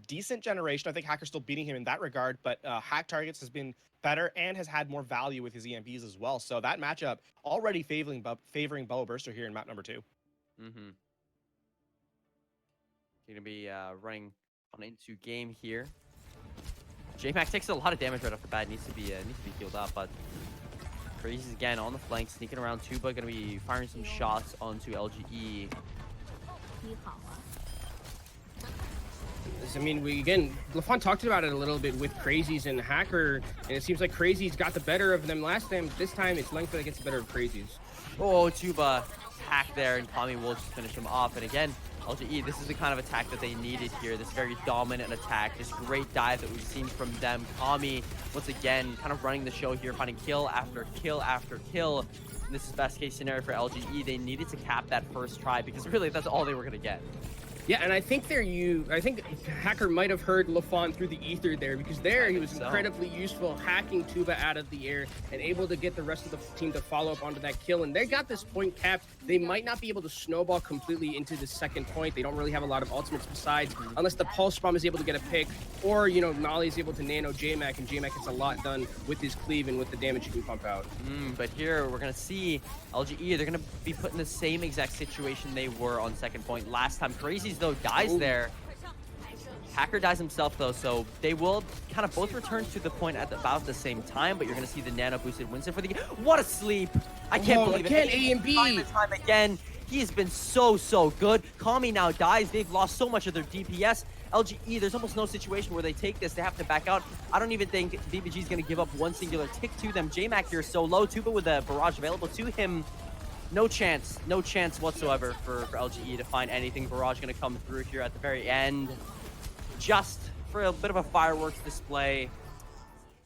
decent generation. I think Hacker's still beating him in that regard, but hack targets has been better and has had more value with his EMPs as well. So that matchup already favoring Bubble Burster here in map number 2. Mm-hmm. Going to be running on into game here. J-Mac takes a lot of damage right off the bat. Needs to be healed up, but Crazy's again on the flank, sneaking around Tuba. Going to be firing some shots onto LGE. I mean, lafon talked about it a little bit with Crazy's and Hacker, and it seems like Crazy's got the better of them last time. This time, it's LemonKiwi that gets the better of Crazy's. Oh, Tuba hack there, and Kami will just finish him off. And again, LGE, this is the kind of attack that they needed here. This very dominant attack, this great dive that we've seen from them. Kami, once again, kind of running the show here, finding kill after kill after kill. And this is best case scenario for LGE. They needed to cap that first try because really that's all they were going to get. Yeah, and I think Hacker might have heard lafon through the ether there, because he was incredibly useful, hacking Tuba out of the air and able to get the rest of the team to follow up onto that kill. And they got this point capped. They might not be able to snowball completely into the second point. They don't really have a lot of ultimates besides, unless the Pulse Bomb is able to get a pick, or, Nolly is able to nano J-Mac, and J-Mac gets a lot done with his cleave and with the damage he can pump out. But here, we're going to see LGE, they're going to be put in the same exact situation they were on second point last time. Crazy's, though, dies there. Hacker dies himself, though, so they will kind of both return to the point at about the same time, but you're going to see the nano boosted Winston for the game. What a sleep! I can't believe it. Again, A and B. Time again. He has been so good. Kami now dies. They've lost so much of their DPS. LGE, there's almost no situation where they take this. They have to back out. I don't even think BBG is going to give up one singular tick to them. J-Mac here so low. Tuba with a barrage available to him. No chance whatsoever for LGE to find anything. Barrage going to come through here at the very end. Just for a bit of a fireworks display.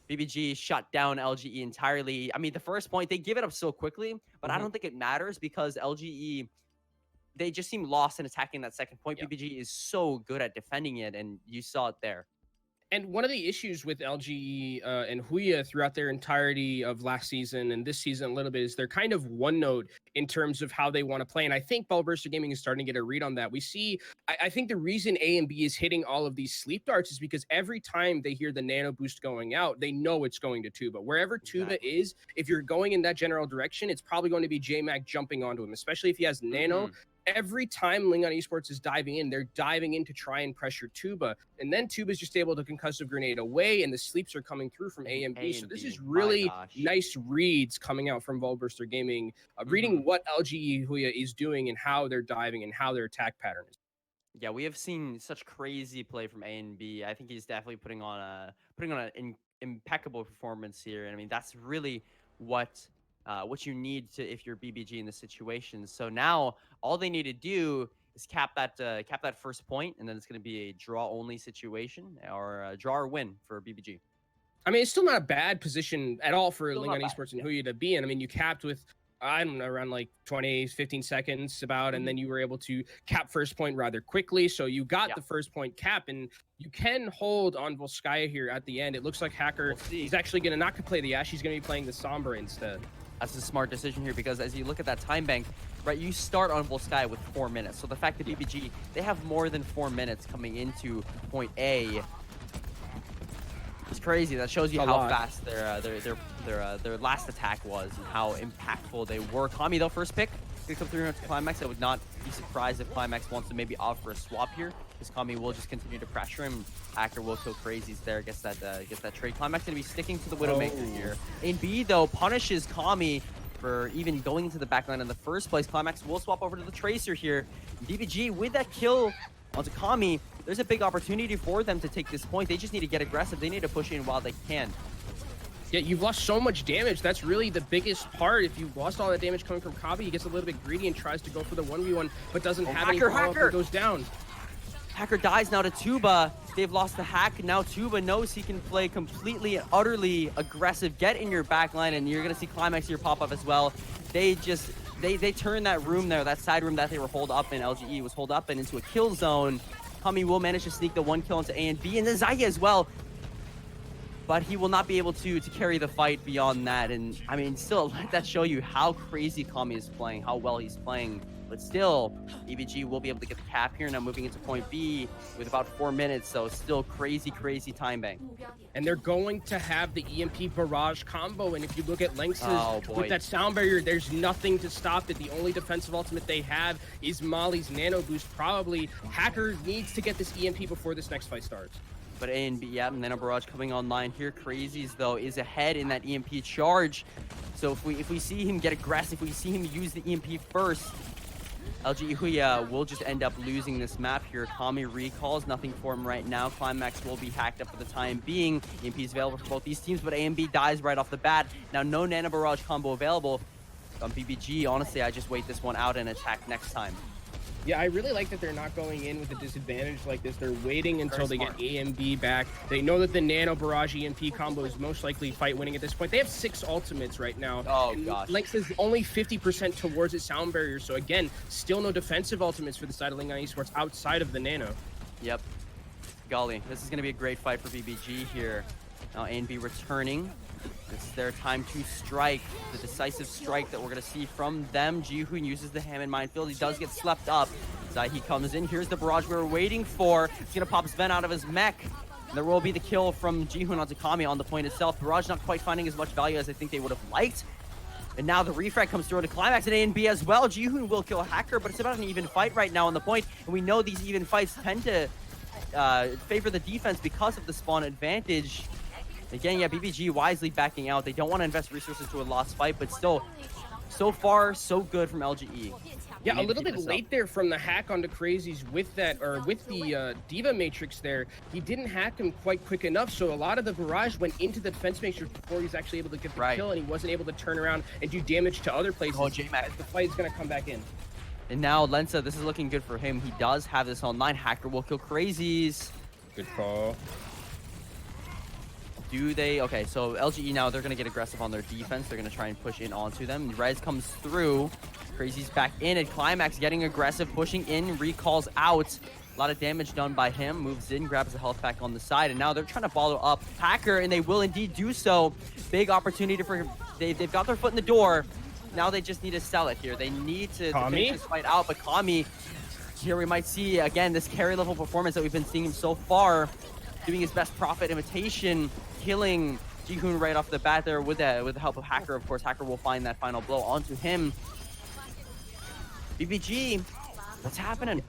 BBG shut down LGE entirely. I mean, the first point, they give it up so quickly, but I don't think it matters because LGE, they just seem lost in attacking that second point. Yep. BBG is so good at defending it, and you saw it there. And one of the issues with LGE and Huya throughout their entirety of last season and this season a little bit is they're kind of one note in terms of how they want to play. And I think Ballburster Gaming is starting to get a read on that. We see, I think the reason A and B is hitting all of these sleep darts is because every time they hear the nano boost going out, they know it's going to Tuba. Wherever Tuba is, if you're going in that general direction, it's probably going to be J-Mac jumping onto him, especially if he has nano. Every time Lingon Esports is diving in, they're diving in to try and pressure Tuba. And then Tuba's just able to concussive grenade away, and the sleeps are coming through from A and B. So this is really nice reads coming out from Ballburster Gaming, reading what LGE.Huya is doing and how they're diving and how their attack pattern is. Yeah, we have seen such crazy play from A and B. I think he's definitely putting on an impeccable performance here. And I mean, that's really what you need to if you're BBG in this situation. So now all they need to do is cap that first point, and then it's going to be a draw only situation or a draw or win for BBG. I mean, it's still not a bad position at all for Lingon Esports and Huya to be in. I mean, you capped with, I don't know, around like 20, 15 seconds about, and then you were able to cap first point rather quickly. So you got the first point cap, and you can hold on Volskaya here at the end. It looks like Hacker is actually going to not play the Ashe. He's going to be playing the Sombra instead. That's a smart decision here because as you look at that time bank, right, you start on Volskaya with 4 minutes. So the fact that BBG, they have more than 4 minutes coming into point A. It's crazy. That shows you how fast their last attack was and how impactful they were. Kami, though, first pick. Gonna come through to Climax. I would not be surprised if Climax wants to maybe offer a swap here, because Kami will just continue to pressure him. Hacker will kill Crazy's there, gets that trade. Climax gonna be sticking to the Widowmaker here. A and B, though, punishes Kami for even going into the backline in the first place. Climax will swap over to the Tracer here. BBG with that kill onto Kami, there's a big opportunity for them to take this point. They just need to get aggressive. They need to push in while they can. Yeah, you've lost so much damage. That's really the biggest part. If you lost all that damage coming from Kenobi, he gets a little bit greedy and tries to go for the 1v1, but doesn't have any follow-up and goes down. Hacker dies now to Tuba. They've lost the hack. Now Tuba knows he can play completely and utterly aggressive. Get in your backline, and you're going to see Climax here pop up as well. They turn that room there, that side room that they were holed up in, LGE was holed up in, into a kill zone. Kami will manage to sneak the 1 kill into A and B, and then Zaya as well. But he will not be able to carry the fight beyond that. And I mean, still, let that show you how crazy Kami is playing, how well he's playing. But still, BBG will be able to get the cap here. Now moving into point B with about 4 minutes. So still crazy, crazy time bank. And they're going to have the EMP barrage combo. And if you look at Lynx's with that sound barrier, there's nothing to stop it. The only defensive ultimate they have is Molly's nano boost. Probably Hacker needs to get this EMP before this next fight starts. But A and B, yeah, Nano Barrage coming online here. Crazies, though, is ahead in that EMP charge. So if we see him get aggressive, if we see him use the EMP first, LGE.Huya will just end up losing this map here. Kami recalls, nothing for him right now. Climax will be hacked up for the time being. EMP is available for both these teams, but A and B dies right off the bat. Now, no Nano Barrage combo available on BBG. Honestly, I just wait this one out and attack next time. Yeah, I really like that they're not going in with a disadvantage like this. They're waiting until they get A and B back. They know that the Nano Barrage EMP combo is most likely fight winning at this point. They have 6 ultimates right now. Oh, gosh. Lynx is only 50% towards its sound barrier. So again, still no defensive ultimates for the side of Lingon Esports outside of the Nano. Yep. Golly, this is going to be a great fight for BBG here. Now A and B returning. This is their time to strike, the decisive strike that we're going to see from them. Ji-hoon uses the Hammond minefield. He does get slept up. He comes in. Here's the barrage we were waiting for. He's going to pop Sven out of his mech. And there will be the kill from Ji-hoon onto Kami on the point itself. Barrage not quite finding as much value as I think they would have liked. And now the refrag comes through to Climax and A and B as well. Ji-hoon will kill Hacker, but it's about an even fight right now on the point. And we know these even fights tend to favor the defense because of the spawn advantage. Again, yeah, BBG wisely backing out. They don't want to invest resources to a lost fight, but still, so far, so good from LGE. Yeah, a little bit late there from the hack onto Crazies with that, or with the Diva Matrix there. He didn't hack him quite quick enough, so a lot of the barrage went into the defense matrix before he was actually able to get the kill, and he wasn't able to turn around and do damage to other places. Oh, J-Mac. The fight is going to come back in. And now Lensa, this is looking good for him. He does have this online. Hacker will kill Crazies. Good call. Do they? Okay, so LGE now, they're going to get aggressive on their defense. They're going to try and push in onto them. Rez comes through. Crazy's back in, and Climax getting aggressive, pushing in, recalls out. A lot of damage done by him. Moves in, grabs the health pack on the side, and now they're trying to follow up Hacker, and they will indeed do so. Big opportunity for they've got their foot in the door. Now they just need to sell it here. They need to finish this fight out, but Kami, here we might see, again, this carry level performance that we've been seeing him so far, doing his best Prophet imitation, killing Ji-hoon right off the bat there with the help of Hacker. Of course, Hacker will find that final blow onto him. BBG, what's happening?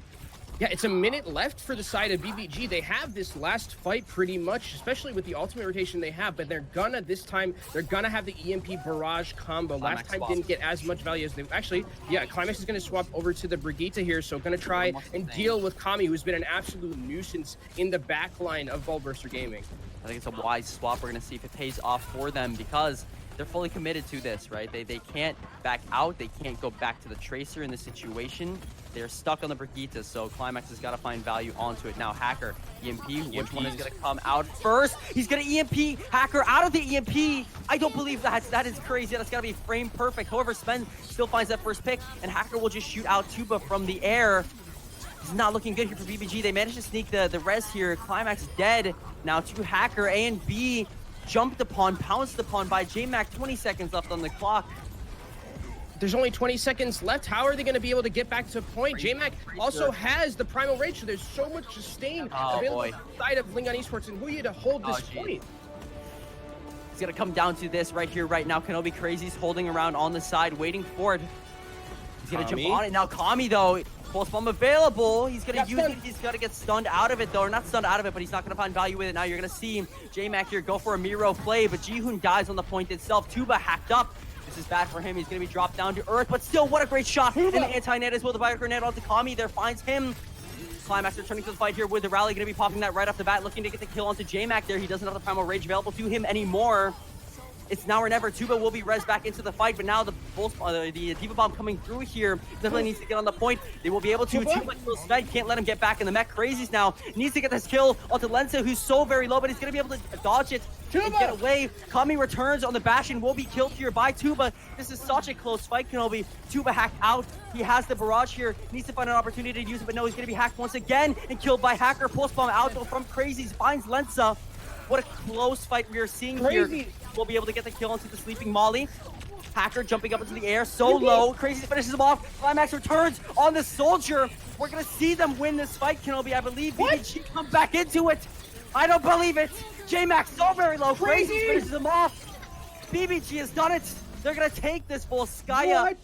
Yeah, it's a minute left for the side of BBG. They have this last fight pretty much, especially with the ultimate rotation they have, but they're gonna, this time, they're gonna have the EMP barrage combo. Last time didn't get as much value as they, actually, yeah, Climax is gonna swap over to the Brigitte here, so gonna try and deal with Kami, who's been an absolute nuisance in the backline of Ballburster Gaming. I think it's a wise swap. We're gonna see if it pays off for them because they're fully committed to this, right? They can't back out. They can't go back to the Tracer in this situation. They're stuck on the Brigitte, so Climax has got to find value onto it. Now, Hacker, EMP, which one is going to come out first? He's going to EMP Hacker out of the EMP. I don't believe that. That is crazy. That's got to be frame perfect. However, Sven still finds that first pick, and Hacker will just shoot out Tuba from the air. It's not looking good here for BBG. They managed to sneak the res here. Climax dead. Now to Hacker. A and B jumped upon, pounced upon by J-Mac. 20 seconds left on the clock. There's only 20 seconds left. How are they going to be able to get back to point? J-Mac also has the Primal Rage, so there's so much sustain available on the side of Lingon Esports and Huya to hold this point. It's going to come down to this right here, right now. Kenobi Crazy's holding around on the side, waiting for it. He's going to jump on it. Now Kami, though, pulse bomb available. He's going to use it. He's got to get stunned out of it, though. Or not stunned out of it, but he's not going to find value with it. Now you're going to see J-Mac here go for a Miro play, but Ji-hoon dies on the point itself. Tuba hacked up. This is bad for him. He's going to be dropped down to earth, but still, what a great shot. And the anti-net as well. The bio-grenade onto Kami there finds him. Climax returning to the fight here with the rally. Going to be popping that right off the bat, looking to get the kill onto J-Mac there. He doesn't have the Primal Rage available to him anymore. It's now or never. Tuba will be res back into the fight, but now the Diva Bomb coming through here definitely needs to get on the point. They will be able to. Tuba kills Sven, can't let him get back in the mech. Crazies now needs to get this kill onto Lensa, who's so very low, but he's going to be able to dodge it and get away. Kami returns on the bash and will be killed here by Tuba. This is such a close fight, Kenobi. Tuba hacked out. He has the barrage here. Needs to find an opportunity to use it, but no, he's going to be hacked once again and killed by Hacker. Pulse bomb out from Crazies. Finds Lensa. What a close fight we are seeing here. We'll be able to get the kill onto the sleeping Molly. Hacker jumping up into the air so low. Crazy finishes him off. Climax returns on the soldier. We're going to see them win this fight, Kenobi. I believe BBG come back into it. I don't believe it. J-Max so very low. Crazy finishes him off. BBG has done it. They're going to take this Volskaya.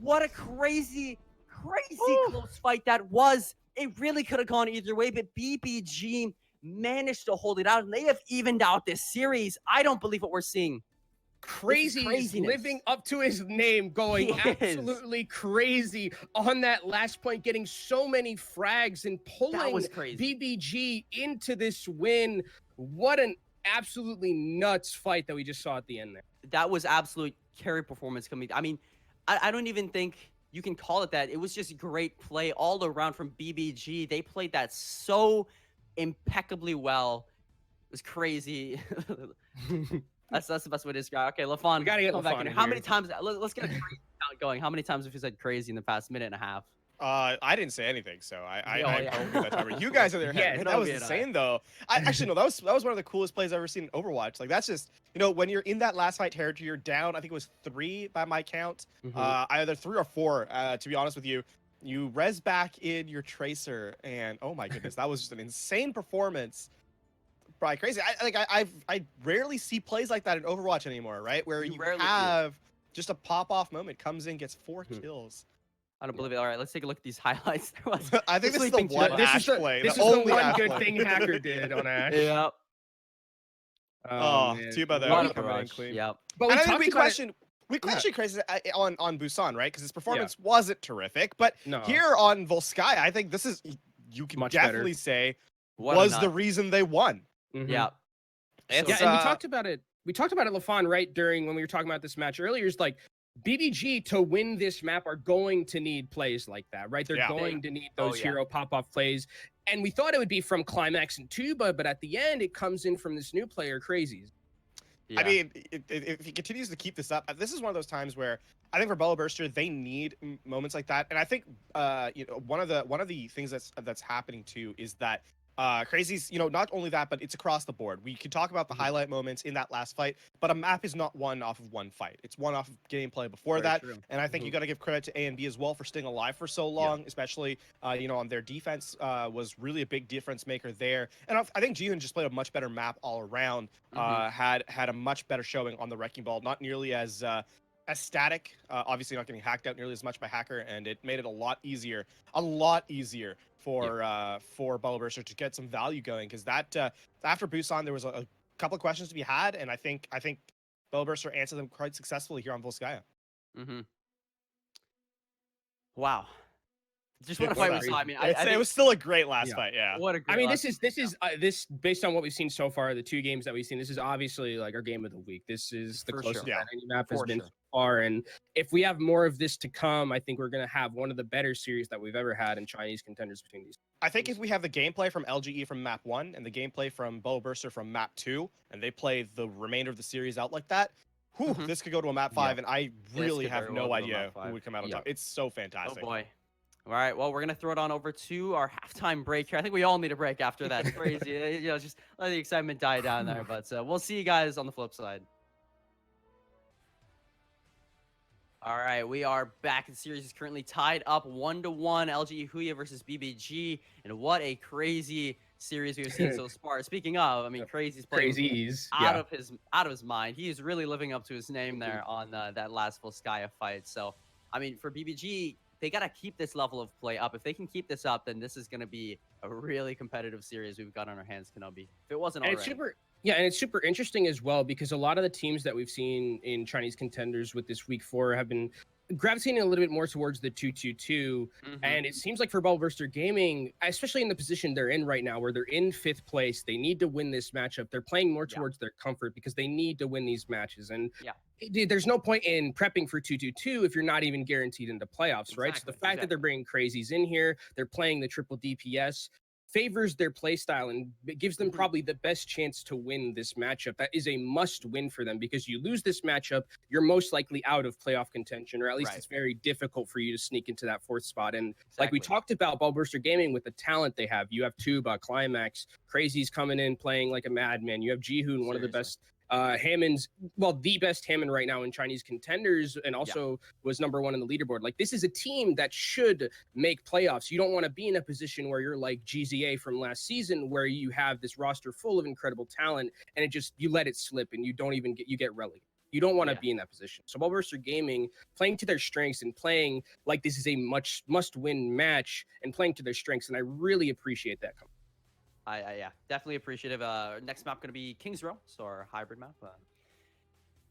What a crazy close fight that was. It really could have gone either way, but BBG managed to hold it out, and they have evened out this series. I don't believe what we're seeing. Crazy is living up to his name, going absolutely crazy on that last point, getting so many frags and pulling BBG into this win. What an absolutely nuts fight that we just saw at the end there. That was absolute carry performance coming. I mean, I don't even think you can call it that. It was just great play all around from BBG. They played that so impeccably well. It was crazy. That's the best way to describe. Okay, lafon, we gotta get back in. How many times? Let's get a crazy count going. How many times have you said crazy in the past minute and a half? I didn't say anything, so I don't get that timer. You guys are there. Yeah, that was insane though. Actually no, that was one of the coolest plays I've ever seen in Overwatch. Like that's just, you know, when you're in that last fight territory, you're down. I think it was 3 by my count. Either 3 or 4. To be honest with you, you res back in your tracer, and oh my goodness, that was just an insane performance. Probably crazy. I rarely see plays like that in Overwatch anymore, right? Where you have just a pop off moment, comes in, gets 4 kills. I don't believe it. All right, let's take a look at these highlights. I think this is the one Ash play. This is the one good thing Hacker did on Ash. Yeah. Oh, Tuba though coming in clean. Yep. But we questioned Crazy on Busan, right? Because his performance wasn't terrific. But here on Volskaya, I think this is, you can definitely say, was the reason they won. Yeah. And we talked about it. We talked about it, lafon, right during when we were talking about this match earlier. Is like, BBG to win this map are going to need plays like that, right? They're going to need those hero pop-off plays. And we thought it would be from Climax and Tuba, but at the end, it comes in from this new player, Crazies. I mean, if he continues to keep this up, this is one of those times where I think for Bellow Burster, they need moments like that. And I think you know, one of the things that's happening too is that Crazies, you know, not only that, but it's across the board. We can talk about the highlight moments in that last fight, but a map is not won off of one fight. It's won off of gameplay before that. And I think you got to give credit to A and B as well for staying alive for so long, especially, you know, on their defense was really a big difference maker there. And I think Jihoon just played a much better map all around, had a much better showing on the Wrecking Ball, not nearly as static, obviously not getting hacked out nearly as much by Hacker, and it made it a lot easier for Bellow Burster to get some value going, because that after Busan there was a couple of questions to be had, and I think Bellow Burster answered them quite successfully here on Volskaya. Wow. Just what a fight we saw. I mean, I think it was still a great last fight. Yeah. What a great. I mean, this based on what we've seen so far, the 2 games that we've seen, this is obviously like our game of the week. This is the closest that any map has been so far, and if we have more of this to come, I think we're gonna have one of the better series that we've ever had in Chinese contenders between these. I think if we have the gameplay from LGE from map 1 and the gameplay from Bellow Burster from map 2, and they play the remainder of the series out like that, this could go to a map 5, and I really have no idea who would come out on top. It's so fantastic. Oh boy. All right, well, we're going to throw it on over to our halftime break here. I think we all need a break after that. Crazy. You know, just let the excitement die down there. But we'll see you guys on the flip side. All right, we are back. The series is currently tied up 1-1, LGE.Huya versus BBG. And what a crazy series we've seen so far. Speaking of, I mean, Crazy's playing out of his mind. He is really living up to his name there on that last Volskaya fight. So, I mean, for BBG, they got to keep this level of play up. If they can keep this up, then this is going to be a really competitive series we've got on our hands, Kenobi. If it wasn't already. Yeah, and it's super interesting as well because a lot of the teams that we've seen in Chinese contenders with this week 4 have been gravitating a little bit more towards the 2-2-2. And it seems like for Bubble Burster Gaming, especially in the position they're in right now, where they're in 5th place, they need to win this matchup. They're playing more towards their comfort because they need to win these matches. And there's no point in prepping for 2-2-2 if you're not even guaranteed into playoffs, right? So the fact that they're bringing crazies in here, they're playing the triple DPS, favors their play style and it gives them probably the best chance to win this matchup. That is a must win for them because you lose this matchup, you're most likely out of playoff contention, or at least it's very difficult for you to sneak into that 4th spot. And like we talked about Bubble Burster Gaming with the talent they have, you have Tuba, Climax, Crazy's coming in playing like a madman. You have Jihoon, one of the best Hammond's, well, the best Hammond right now in Chinese contenders, and also was #1 in the leaderboard. Like, this is a team that should make playoffs. You don't want to be in a position where you're like GZA from last season, where you have this roster full of incredible talent and it just, you let it slip and you don't even get relegated. You don't want to be in that position. So Bubble Burster Gaming playing to their strengths and playing like this is a must-win match and playing to their strengths, and I really appreciate that. Yeah, definitely appreciative. Next map going to be Kings Row, so our hybrid map.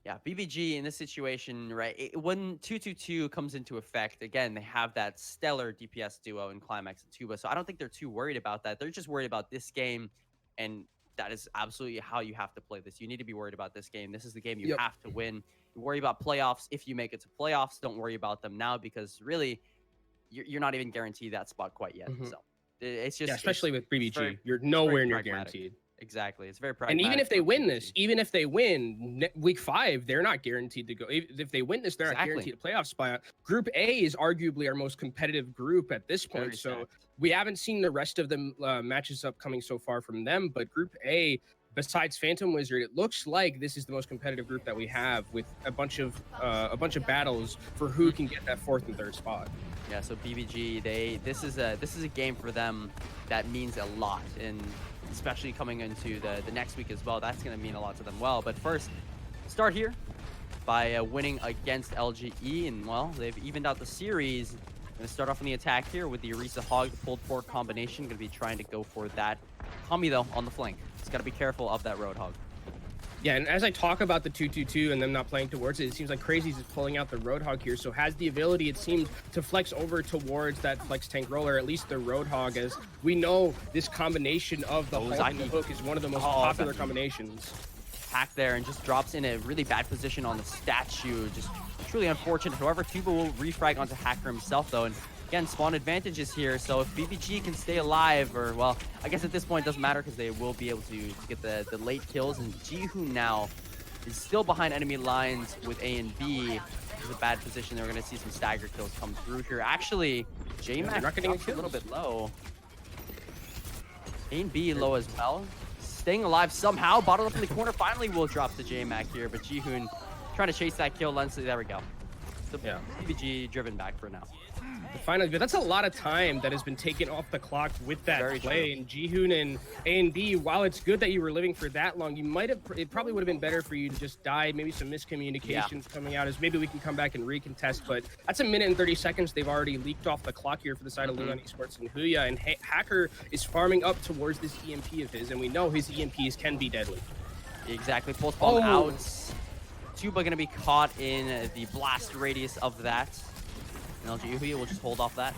Yeah, BBG in this situation, right? When 2-2-2 comes into effect, again, they have that stellar DPS duo in Climax and Tuba, so I don't think they're too worried about that. They're just worried about this game, and that is absolutely how you have to play this. You need to be worried about this game. This is the game you have to win. You worry about playoffs if you make it to playoffs. Don't worry about them now because really, you're not even guaranteed that spot quite yet. So. It's just especially with BBG, you're nowhere near guaranteed. Exactly, it's very pragmatic. And even if they win this, even if they win week 5, they're not guaranteed to go. If they win this, they're not guaranteed a playoff spot. Group A is arguably our most competitive group at this point, so we haven't seen the rest of the matches upcoming so far from them. But Group A, besides Phantom Wizard, it looks like this is the most competitive group that we have, with a bunch of battles for who can get that 4th and 3rd spot. Yeah, so BBG, this is a game for them that means a lot, and especially coming into the next week as well, that's going to mean a lot to them. Well, but first, start here by winning against LGE, and well, they've evened out the series. Going to start off on the attack here with the Orisa Hog, the pulled pork combination. Going to be trying to go for that Kami though on the flank. Just got to be careful of that Roadhog. Yeah, and as I talk about the 2-2-2 and them not playing towards it, it seems like Crazy's is pulling out the Roadhog here, so has the ability, it seems, to flex over towards that flex tank roller, at least the Roadhog, as we know this combination of the Hulk and the Hook is one of the most popular combinations. Hack there and just drops in a really bad position on the statue. Just truly unfortunate. However, Tuba will refrag onto Hacker himself though, and again, spawn advantages here, so if BBG can stay alive, or, well, I guess at this point it doesn't matter because they will be able to get the late kills, and Jihoon now is still behind enemy lines with A and B. This is a bad position. They're going to see some stagger kills come through here. Actually, J-Mac drops a little bit low. A and B low as well. Staying alive somehow. Bottled up in the corner. Finally will drop the J-Mac here, but Jihoon trying to chase that kill. Lensley, there we go. So BBG driven back for now. Finally, but that's a lot of time that has been taken off the clock with that play. And Jihoon and A and B, while it's good that you were living for that long, it probably would have been better for you to just die. Maybe some miscommunications coming out as maybe we can come back and recontest. But that's 1 minute and 30 seconds. They've already leaked off the clock here for the side of Leon Esports and Huya. And Hacker is farming up towards this EMP of his, and we know his EMPs can be deadly. Exactly. Pulse bomb out. Tuba going to be caught in the blast radius of that. LGE.Huya will just hold off that.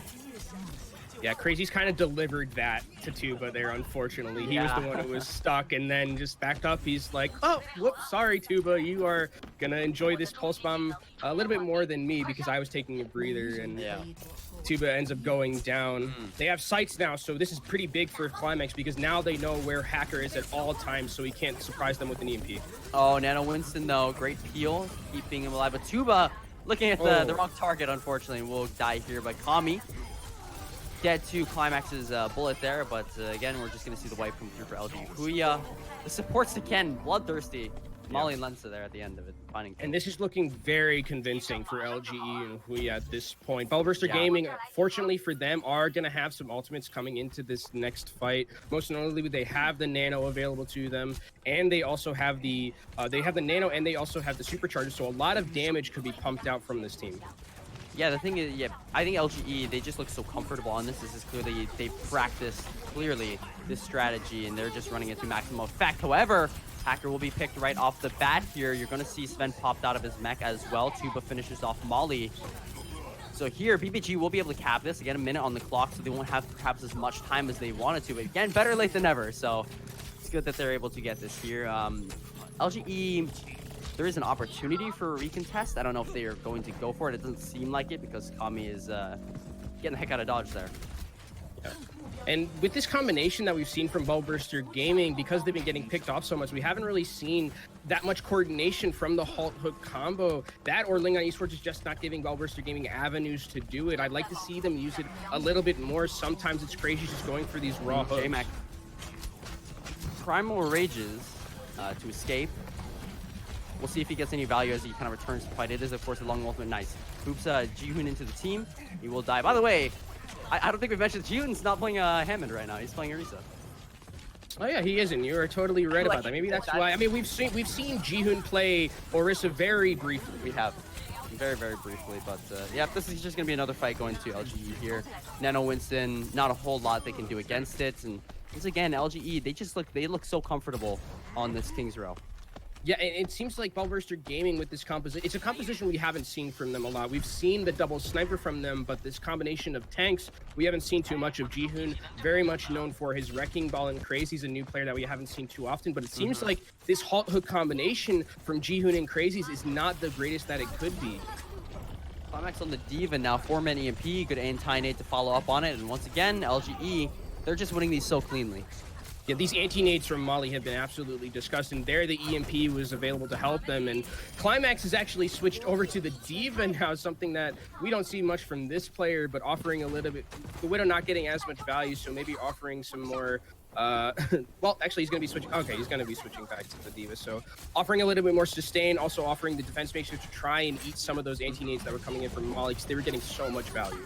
Yeah, Crazy's kind of delivered that to Tuba there, unfortunately. He was the one who was stuck and then just backed up. He's like, oh, whoops, sorry, Tuba. You are going to enjoy this pulse bomb a little bit more than me because I was taking a breather, and Tuba ends up going down. They have sights now, so this is pretty big for Climax because now they know where Hacker is at all times, so he can't surprise them with an EMP. Oh, Nano Winston, though. Great peel, keeping him alive. But Tuba looking at the wrong target, unfortunately, will die here. But Kami dead to Climax's bullet there. But again, we're just going to see the wipe come through for LGE.Huya. The supports again, bloodthirsty. Molly and Lensa there at the end of it, finding kills. And this is looking very convincing for LGE and Huya at this point. Bubble Burster Gaming, fortunately for them, are going to have some ultimates coming into this next fight. Most notably, they have the Nano available to them, and they also have the Nano, and they also have the Supercharger. So a lot of damage could be pumped out from this team. Yeah, the thing is, I think LGE, they just look so comfortable on this. This is clearly, they practiced clearly this strategy, and they're just running it to maximum effect. However, Hacker will be picked right off the bat here. You're going to see Sven popped out of his mech as well. Tuba finishes off Molly. So here, BBG will be able to cap this. Again, a minute on the clock, so they won't have perhaps as much time as they wanted to. But again, better late than never. So it's good that they're able to get this here. LGE, there is an opportunity for a recontest. I don't know if they are going to go for it. It doesn't seem like it because Kami is getting the heck out of dodge there. Yeah. And with this combination that we've seen from Ballburster Gaming, because they've been getting picked off so much, we haven't really seen that much coordination from the Halt Hook combo. That or Lingon Esports is just not giving Ballburster Gaming avenues to do it. I'd like to see them use it a little bit more. Sometimes it's crazy just going for these raw hooks. J-Mac. Primal Rages to escape. We'll see if he gets any value as he kind of returns to fight. It is, of course, a long ultimate. Nice. Hoops Jihoon into the team. He will die. By the way, I don't think we've mentioned Jihoon's not playing Hammond right now. He's playing Orisa. Oh yeah, he isn't. You are totally right about that. Maybe that's why. I mean, we've seen Jihoon play Orisa very briefly. We have. Very, very briefly, but yeah, this is just going to be another fight going to LGE here. Nano Winston, not a whole lot they can do against it. And once again, LGE, they look so comfortable on this King's Row. Yeah, and it seems like Ballburster Gaming with this composition, it's a composition we haven't seen from them a lot. We've seen the double sniper from them, but this combination of tanks, we haven't seen too much of. Jihoon, very much known for his Wrecking Ball and Crazy's a new player that we haven't seen too often, but it seems like this Halt Hook combination from Jihoon and Crazy's is not the greatest that it could be. Climax on the Diva now, 4-man EMP, good anti-nade to follow up on it, and once again, LGE, they're just winning these so cleanly. Yeah, these anti-nades from Molly have been absolutely disgusting. There, the EMP was available to help them, and Climax has actually switched over to the Diva now, something that we don't see much from this player, but offering a little bit, the Widow not getting as much value, so maybe offering some more, well, actually, he's going to be switching, okay, he's going to be switching back to the Diva, so offering a little bit more sustain, also offering the defense makers to try and eat some of those anti-nades that were coming in from Molly, because they were getting so much value.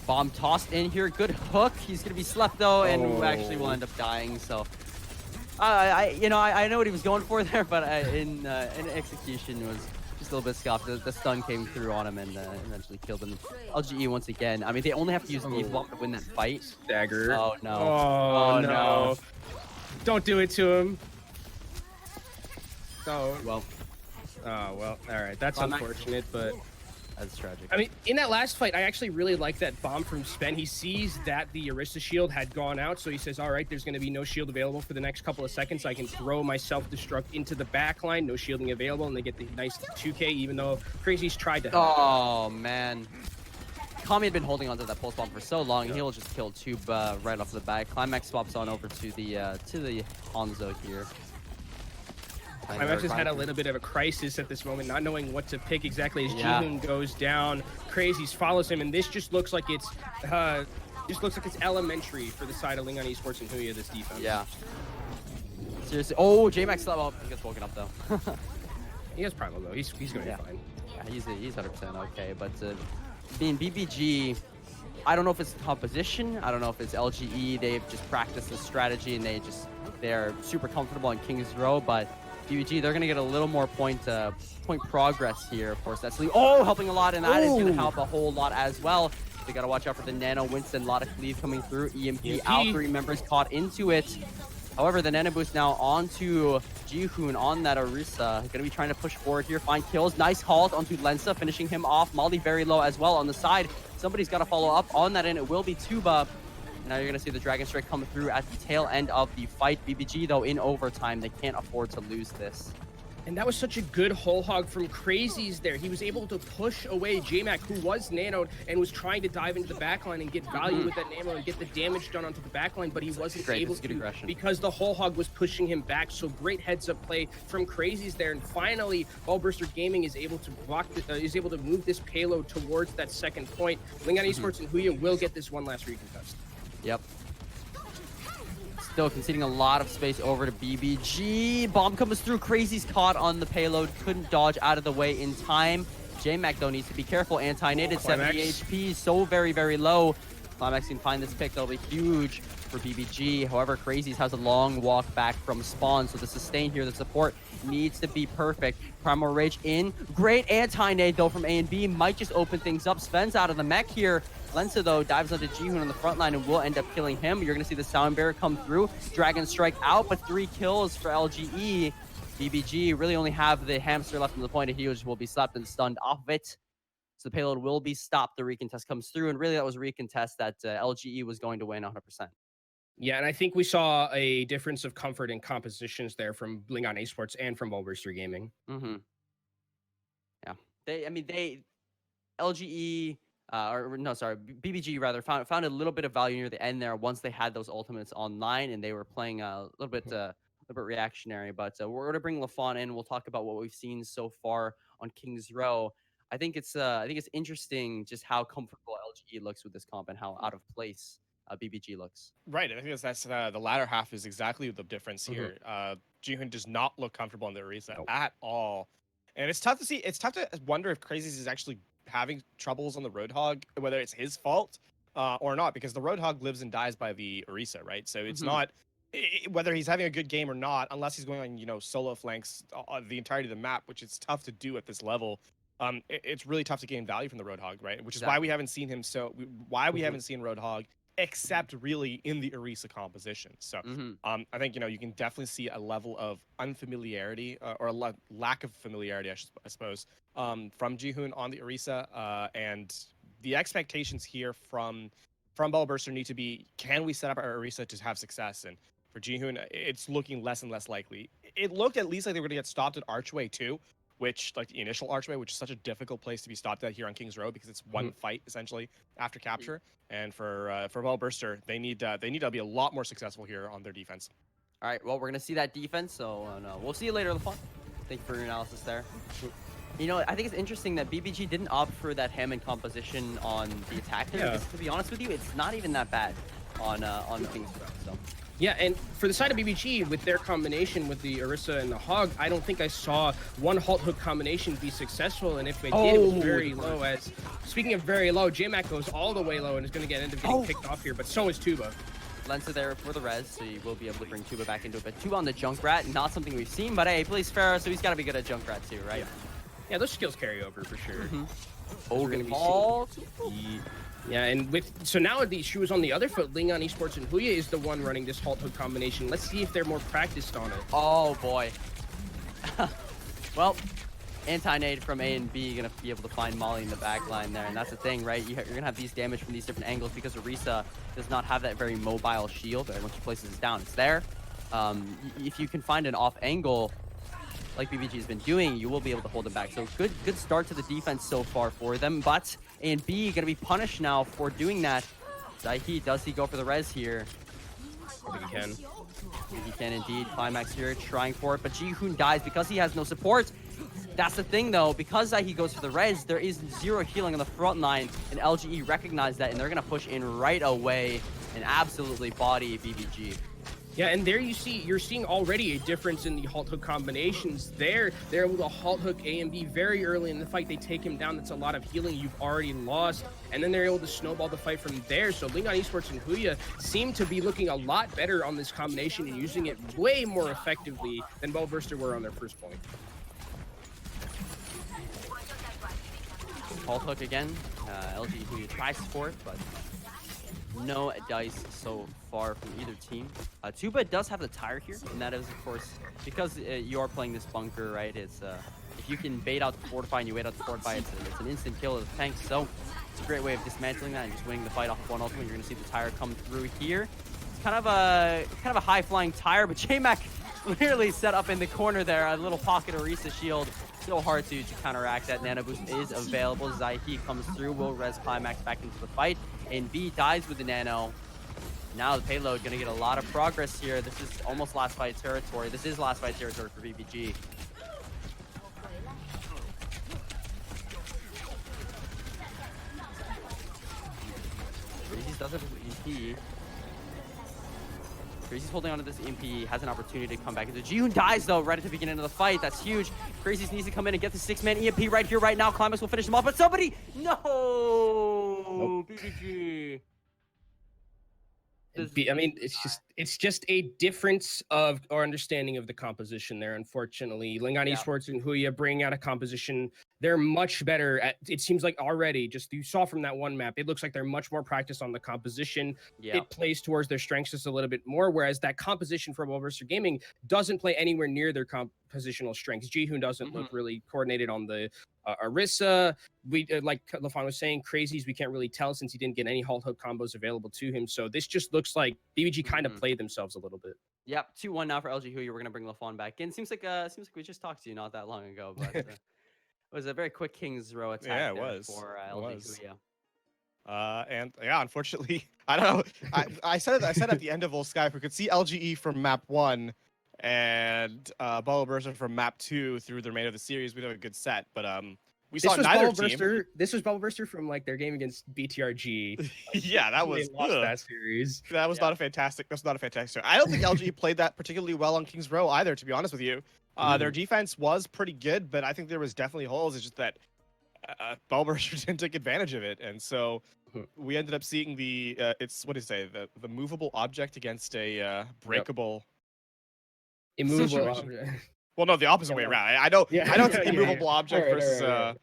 Bomb tossed in here, good hook. He's gonna be slept though, and actually will end up dying. So, I know what he was going for there, but in execution was just a little bit scuffed. The stun came through on him and eventually killed him. LGE once again. I mean, they only have to use the bomb to win that fight. Dagger. Oh no. Oh no. Don't do it to him. Oh well. Oh well. All right, that's unfortunate, but. That's tragic. I mean, in that last fight, I actually really like that bomb from Sven. He sees that the Orisa shield had gone out, so he says, all right, there's going to be no shield available for the next couple of seconds. I can throw my self-destruct into the back line, no shielding available, and they get the nice 2K, even though Crazy's tried to help. Oh, man. Kami had been holding onto that pulse bomb for so long, he'll just kill Tube right off the bat. Climax swaps on over to the Hanzo here. Climax has had a little bit of a crisis at this moment, not knowing what to pick exactly as Jihoon goes down. Crazy's follows him, and this just looks like it's elementary for the side of Lingon Esports and Huya, this defense. Yeah. Seriously. Oh, J-Max he gets woken up though. He has primal though. He's going to be fine. Yeah, he's 100% okay, but being BBG, I don't know if it's composition. I don't know if it's LGE. They've just practiced this strategy and they're super comfortable in King's Row, but BBG, they're gonna get a little more point progress here. Of course, that's helping a lot, and that is gonna help a whole lot as well. They gotta watch out for the Nano Winston, a lot of cleave coming through. EMP out, 3 members caught into it. However, the Nano boost now onto Jihoon on that Orisa. Gonna be trying to push forward here, find kills. Nice halt onto Lensa, finishing him off. Molly very low as well on the side. Somebody's gotta follow up on that, and it will be Tuba. Now you're going to see the Dragon Strike come through at the tail end of the fight. BBG, though, in overtime, they can't afford to lose this. And that was such a good whole hog from Crazy's there. He was able to push away J-Mac, who was nanoed and was trying to dive into the backline and get value with that nano and get the damage done onto the backline, but he wasn't able to because the whole hog was pushing him back. So great heads-up play from Crazy's there. And finally, Ballburster Gaming is able to move this payload towards that second point. Lingon Esports and Huya will get this one last recontest. Yep. Still conceding a lot of space over to BBG. Bomb comes through. Crazy's caught on the payload. Couldn't dodge out of the way in time. J-Mac, though, needs to be careful. Anti-nated, 70 HP. So very, very low. Climax can find this pick. That'll be huge for BBG. However, Crazy's has a long walk back from spawn. So the sustain here, the support needs to be perfect. Primal Rage in. Great anti-nade, though, from A and B. Might just open things up. Sven's out of the mech here. Lensa, though, dives onto Jihoon on the front line and will end up killing him. You're going to see the Sound Bearer come through. Dragon Strike out, but 3 kills for LGE. BBG really only have the hamster left on the point of Huge will be slapped and stunned off of it. So the payload will be stopped. The recontest comes through, and really that was a recontest that LGE was going to win 100%. Yeah, and I think we saw a difference of comfort in compositions there from Lingon Esports and from Ballburster Gaming. Mm-hmm. Yeah, LGE, or no, sorry, BBG rather found a little bit of value near the end there once they had those ultimates online and they were playing a little bit reactionary. But we're going to bring lafon in. We'll talk about what we've seen so far on Kings Row. I think it's interesting just how comfortable LGE looks with this comp and how out of place BBG looks. Right, I think that's the latter half is exactly the difference here. Jihoon does not look comfortable in the Orisa at all, and it's tough to see. It's tough to wonder if Crazies is actually having troubles on the Roadhog, whether it's his fault or not, because the Roadhog lives and dies by the Orisa, right? So it's not whether he's having a good game or not, unless he's going on solo flanks the entirety of the map, which is tough to do at this level. It's really tough to gain value from the Roadhog, right? Which is why we haven't seen him. We haven't seen Roadhog except really in the Orisa composition. So I think you can definitely see a level of unfamiliarity or a lack of familiarity, I suppose, from Jihoon on the Orisa, and the expectations here from Ballburster need to be: can we set up our Orisa to have success? And for Jihoon, it's looking less and less likely. It looked at least like they were going to get stopped at Archway too, which, like the initial Archway, which is such a difficult place to be stopped at here on Kings Row because it's one fight essentially after capture. And for Ballburster, they need to be a lot more successful here on their defense. All right, well, we're gonna see that defense, so we'll see you later, lafon. Thank you for your analysis there. I think it's interesting that BBG didn't opt for that Hammond composition on the attacker. Yeah. Because, to be honest with you, it's not even that bad on Kings Row. So. Yeah, and for the side of BBG, with their combination with the Orisa and the Hog, I don't think I saw one Halt Hook combination be successful, and if they did, it was very low. As speaking of very low, JMac goes all the way low and is going to end up getting picked off here, but so is Tuba. Lensa there for the res, so you will be able to bring Tuba back into it. But Tuba on the Junkrat, not something we've seen, but hey, he plays Pharah, so he's got to be good at Junkrat too, right? Yeah, those skills carry over for sure. Yeah, and so now the shoe is on the other foot. Lingon Esports and Huya is the one running this Halt Hook combination. Let's see if they're more practiced on it. Oh boy. Well, anti-nade from A and B gonna be able to find Molly in the back line there, and that's the thing, right? You're gonna have these damage from these different angles because Orisa does not have that very mobile shield. And once she places it down, it's there. If you can find an off angle, like BBG has been doing, you will be able to hold them back. So good start to the defense so far for them, but A and B gonna be punished now for doing that. Does he go for the res here? I think he can. I think he can indeed. Climax here trying for it, but Jihoon dies because he has no support. That's the thing though, because he goes for the res, there is zero healing on the front line, and LGE recognize that, and they're gonna push in right away and absolutely body BBG. Yeah, and there you're seeing already a difference in the Halt Hook combinations. They're able to Halt Hook A and B very early in the fight. They take him down. That's a lot of healing you've already lost. And then they're able to snowball the fight from there. So Lingon Esports and Huya seem to be looking a lot better on this combination and using it way more effectively than Ballburster were on their first point. Halt Hook again. LG Huya tries for it, but no dice so far from either team. Tuba does have the tire here, and that is, of course, because you are playing this bunker, right? It's if you can bait out the Fortify and you wait out the Fortify, it's an instant kill of the tank. So it's a great way of dismantling that and just winning the fight off of one ultimate. You're going to see the tire come through here. It's kind of a high-flying tire, but JMac clearly set up in the corner there. A little pocket Orisa shield. So hard to counteract that. Nano boost is available. Zaihi comes through, will res Climax back into the fight, and B dies with the nano. Now the payload gonna get a lot of progress here. This is almost last fight territory. This is last fight territory for BBG. Crazies does have his EMP. Crazy's holding onto this EMP, has an opportunity to come back. Jihoon dies though right at the beginning of the fight. That's huge. Crazy's needs to come in and get the 6-man EMP right here, right now. Climax will finish him off, but somebody, no, BBG. I mean, it's just a difference of our understanding of the composition there. Unfortunately, Lingan Esports and Huya bringing out a composition. They're much better at. It seems like already, just you saw from that one map, it looks like they're much more practiced on the composition. It plays towards their strengths just a little bit more. Whereas that composition from Overwatch Gaming doesn't play anywhere near their compositional strengths. Jihoon doesn't look really coordinated on the Orisa. We like lafon was saying, crazies. We can't really tell since he didn't get any halt hook combos available to him. So this just looks like BBG kind of played themselves a little bit. Yep, 2-1 now for LGE.Huya. We're gonna bring lafon back in. Seems like we just talked to you not that long ago, but it was a very quick King's Row attack. Yeah, it was for LGE.Huya. And yeah, unfortunately, I don't know. I said at the end of Old Sky, if we could see LGE from map 1 and Bubble Burster from map 2 through the remainder of the series, we'd have a good set. But we saw neither team. This was Bubble Burster from like their game against BTRG. Yeah, that was that series. That was not a fantastic. That's not a fantastic. I don't think LGE played that particularly well on King's Row either, to be honest with you. Their defense was pretty good, but I think there was definitely holes. It's just that Bubble Burster didn't take advantage of it, and so we ended up seeing the what do you say, the movable object against a breakable. Immovable object. Well, no, the opposite way around. I know it's an immovable object versus.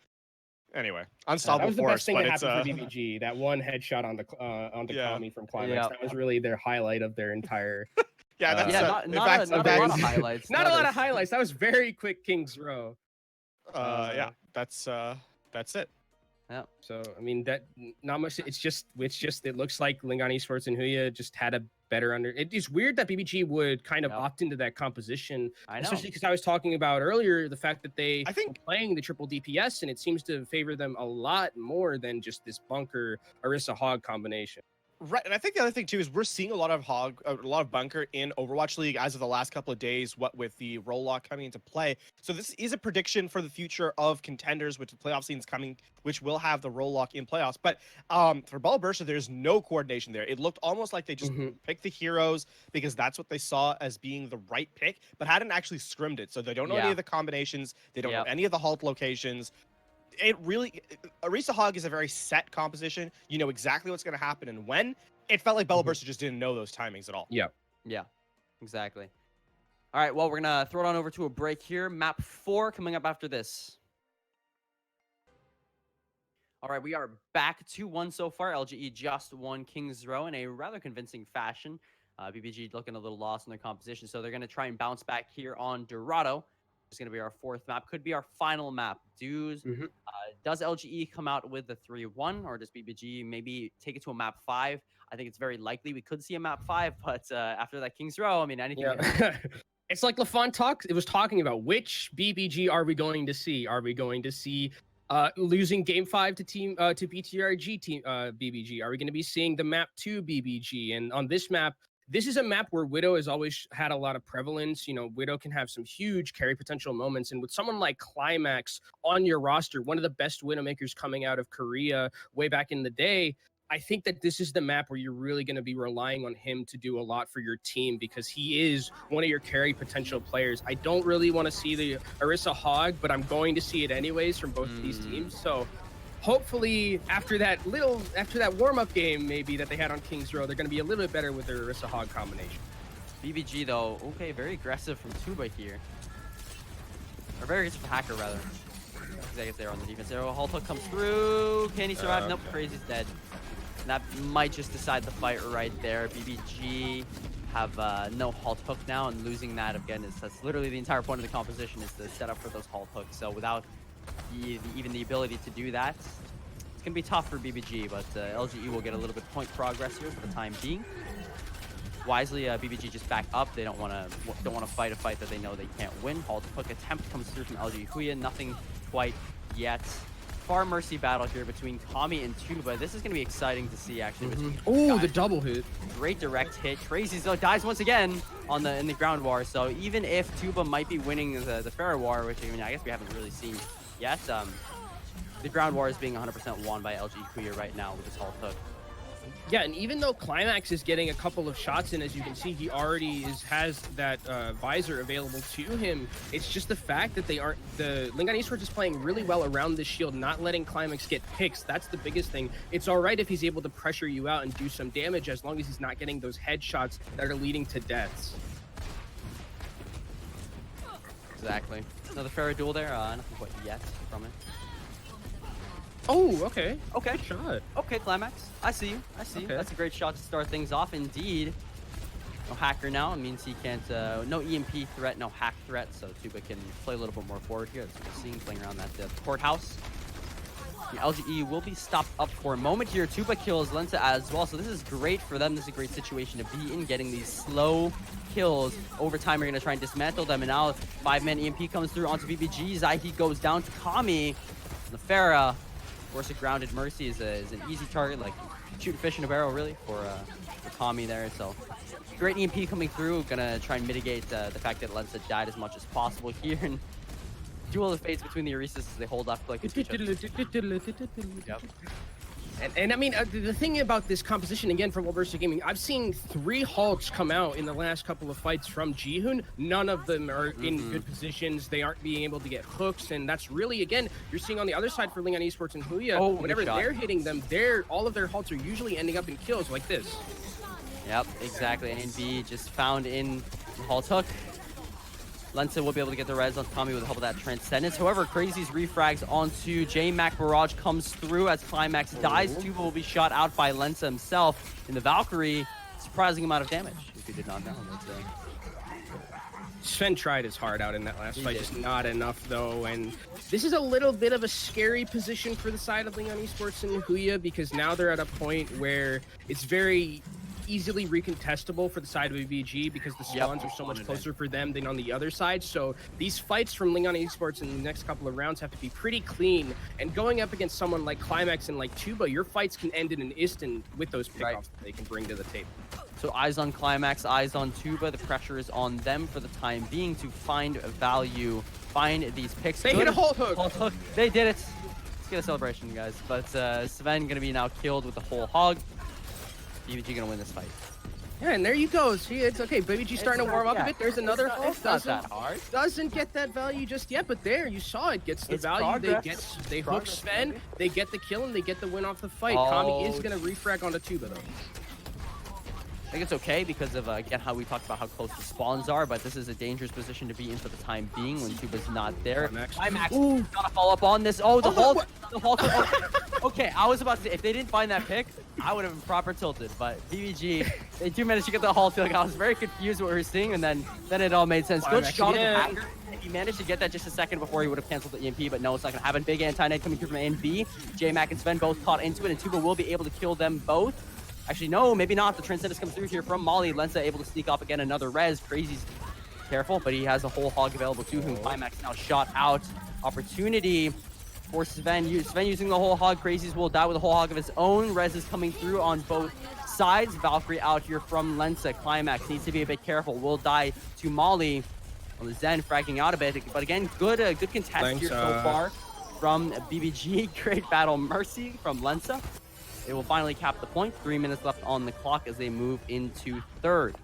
Anyway, unstoppable force. That was the best thing that happened for BBG. That one headshot on the Kami from Climax. That was really their highlight of their entire. Not a lot of highlights. Not a lot of highlights. That was very quick King's Row. Yeah, that's it. Yeah. So I mean that not much. It's just it looks like Lingan Esports and Huya just had a better under. It's weird that BBG would kind of opt into that composition, especially because I was talking about earlier the fact that they were playing the triple DPS and it seems to favor them a lot more than just this bunker Orisa Hog combination. Right, and I think the other thing too is we're seeing a lot of bunker in Overwatch League as of the last couple of days. What with the roll lock coming into play, so this is a prediction for the future of Contenders, which the playoff scene's coming, which will have the roll lock in playoffs. But for Ball Burster, there's no coordination there. It looked almost like they just picked the heroes because that's what they saw as being the right pick, but hadn't actually scrimmed it. So they don't know any of the combinations. They don't know any of the halt locations. It really, Orisa Hog is a very set composition. You know exactly what's going to happen and when. It felt like Bubble Burster just didn't know those timings at all. Yeah, exactly. All right, well, we're going to throw it on over to a break here. Map 4 coming up after this. All right, we are back 2-1 so far. LGE just won King's Row in a rather convincing fashion. BBG looking a little lost in their composition, so they're going to try and bounce back here on Dorado. It's going to be our 4th map. Could be our final map. Does LGE come out with the 3-1, or does BBG maybe take it to a map 5? I think it's very likely we could see a map 5, but after that King's Row, I mean, anything. It's like lafon was talking about. Which BBG are we going to see? Are we going to see losing game 5 to BTRG team BBG? Are we going to be seeing the map 2 BBG? And on this map, this is a map where Widow has always had a lot of prevalence. You know, Widow can have some huge carry potential moments. And with someone like Climax on your roster, one of the best Widowmakers coming out of Korea way back in the day, I think that this is the map where you're really going to be relying on him to do a lot for your team because he is one of your carry potential players. I don't really want to see the Orisa Hog, but I'm going to see it anyways from both of these teams. So hopefully after that warm-up game maybe that they had on King's Row, they're going to be a little bit better with their Orisa Hog combination. BBG though, okay, very aggressive from Tuba here. Or very aggressive from Hacker rather. I guess they're on the defense. There, halt hook comes through. Can he survive? Nope, Crazy's dead. And that might just decide the fight right there. BBG have no halt hook now, and losing that again that's literally the entire point of the composition is to set up for those halt hooks. So without even the ability to do that, it's gonna be tough for BBG. But LGE will get a little bit of point progress here for the time being. Wisely, BBG just back up. They don't want to fight a fight that they know they can't win. Halt hook attempt comes through from LGE.Huya. Nothing quite yet. Far Mercy battle here between Kami and Tuba. This is going to be exciting to see, actually. Oh, the double hit. Great direct hit. Crazy though dies once again in the ground war. So even if Tuba might be winning the fair war, which I mean, I guess we haven't really seen yet, the ground war is being 100% won by LGE.Huya right now with this halt hook. Yeah, and even though Climax is getting a couple of shots in, as you can see, he already has that visor available to him. It's just the fact that the Lingon Esports is playing really well around the shield, not letting Climax get picks. That's the biggest thing. It's all right if he's able to pressure you out and do some damage, as long as he's not getting those headshots that are leading to deaths. Exactly. Another Pharah duel there. Nothing quite yet from it. Oh, okay. Okay. Good shot. Okay, Climax. I see you. I see you. Okay. That's a great shot to start things off. Indeed. No hacker now. It means he can't. No EMP threat, no hack threat. So Tuba can play a little bit more forward here. That's what we're seeing playing around that courthouse. The LGE will be stopped up for a moment here. Tuba kills Lensa as well. So this is great for them. This is a great situation to be in, getting these slow kills. Over time, we're going to try and dismantle them. And now 5-man EMP comes through onto BBG. Zaihi goes down to Kami. The Pharah. Of course, a grounded Mercy is an easy target, like shoot a fish in a barrel, really, for Kami there. So, great EMP coming through. Gonna try and mitigate the fact that Lensa died as much as possible here. And duel of fates between the Heurix as they hold off like each other. Yep. And I mean, the thing about this composition, again, from OWC Gaming, I've seen 3 halts come out in the last couple of fights from Jihoon. None of them are in good positions. They aren't being able to get hooks, and that's really, again, you're seeing on the other side for Lingon Esports and Huya, whenever they're hitting them, all of their halts are usually ending up in kills like this. Yep, exactly. And B just found in halt hook. Lensa will be able to get the res on Kami with the help of that Transcendence. However, Crazy's refrags onto J-Mac. Barrage comes through as Climax dies. Tuba will be shot out by Lensa himself. In the Valkyrie, surprising amount of damage, if you did not know. Sven tried his heart out in that last fight, just not enough though. And this is a little bit of a scary position for the side of Lingon Esports and Huya, because now they're at a point where it's very easily recontestable for the side of BBG, because the spawns are so much closer for them than on the other side. So these fights from Lingon Esports in the next couple of rounds have to be pretty clean. And going up against someone like Climax and like Tuba, your fights can end in an instant with those pickoffs that they can bring to the table. So eyes on Climax, eyes on Tuba. The pressure is on them for the time being to find value, find these picks. They hit a halt hook. Halt hook. They did it. Let's get a celebration, guys. But Sven gonna be now killed with the whole hog. BBG gonna win this fight. Yeah, and there you go. See, it's okay. BBG starting to warm up a bit. There's another halt. It's not that hard. Doesn't get that value just yet, but there, you saw it. Gets the value. They hook Sven. They get the kill, and they get the win off the fight. Kami is gonna refrag onto Tuba though. I think it's okay because of, again, how we talked about how close the spawns are, but this is a dangerous position to be in for the time being when Tuba's not there. Climax gotta follow up on this. Oh, the halt. Okay, I was about to say, if they didn't find that pick, I would have been proper tilted, but BBG, they do manage to get the halt. Like, I was very confused what we were seeing, and then it all made sense. Good shot of the hacker. He managed to get that just a second before he would have canceled the EMP, but no, it's not gonna happen. Big anti-net coming through from A and B. J-Mac and Sven both caught into it, and Tuba will be able to kill them both. Actually, no, maybe not. The Transcendence comes through here from Molly. Lensa able to sneak off again. Another res. Crazy's careful, but he has a whole hog available to him. Climax now shot out. Opportunity for Sven. Sven using the whole hog. Crazy's will die with a whole hog of his own. Res is coming through on both sides. Valkyrie out here from Lensa. Climax needs to be a bit careful. Will die to Molly. Well, the Zen fragging out a bit. But again, good contest here so far from BBG. Great battle. Mercy from Lensa. They will finally cap the point. 3 minutes left on the clock as they move into third.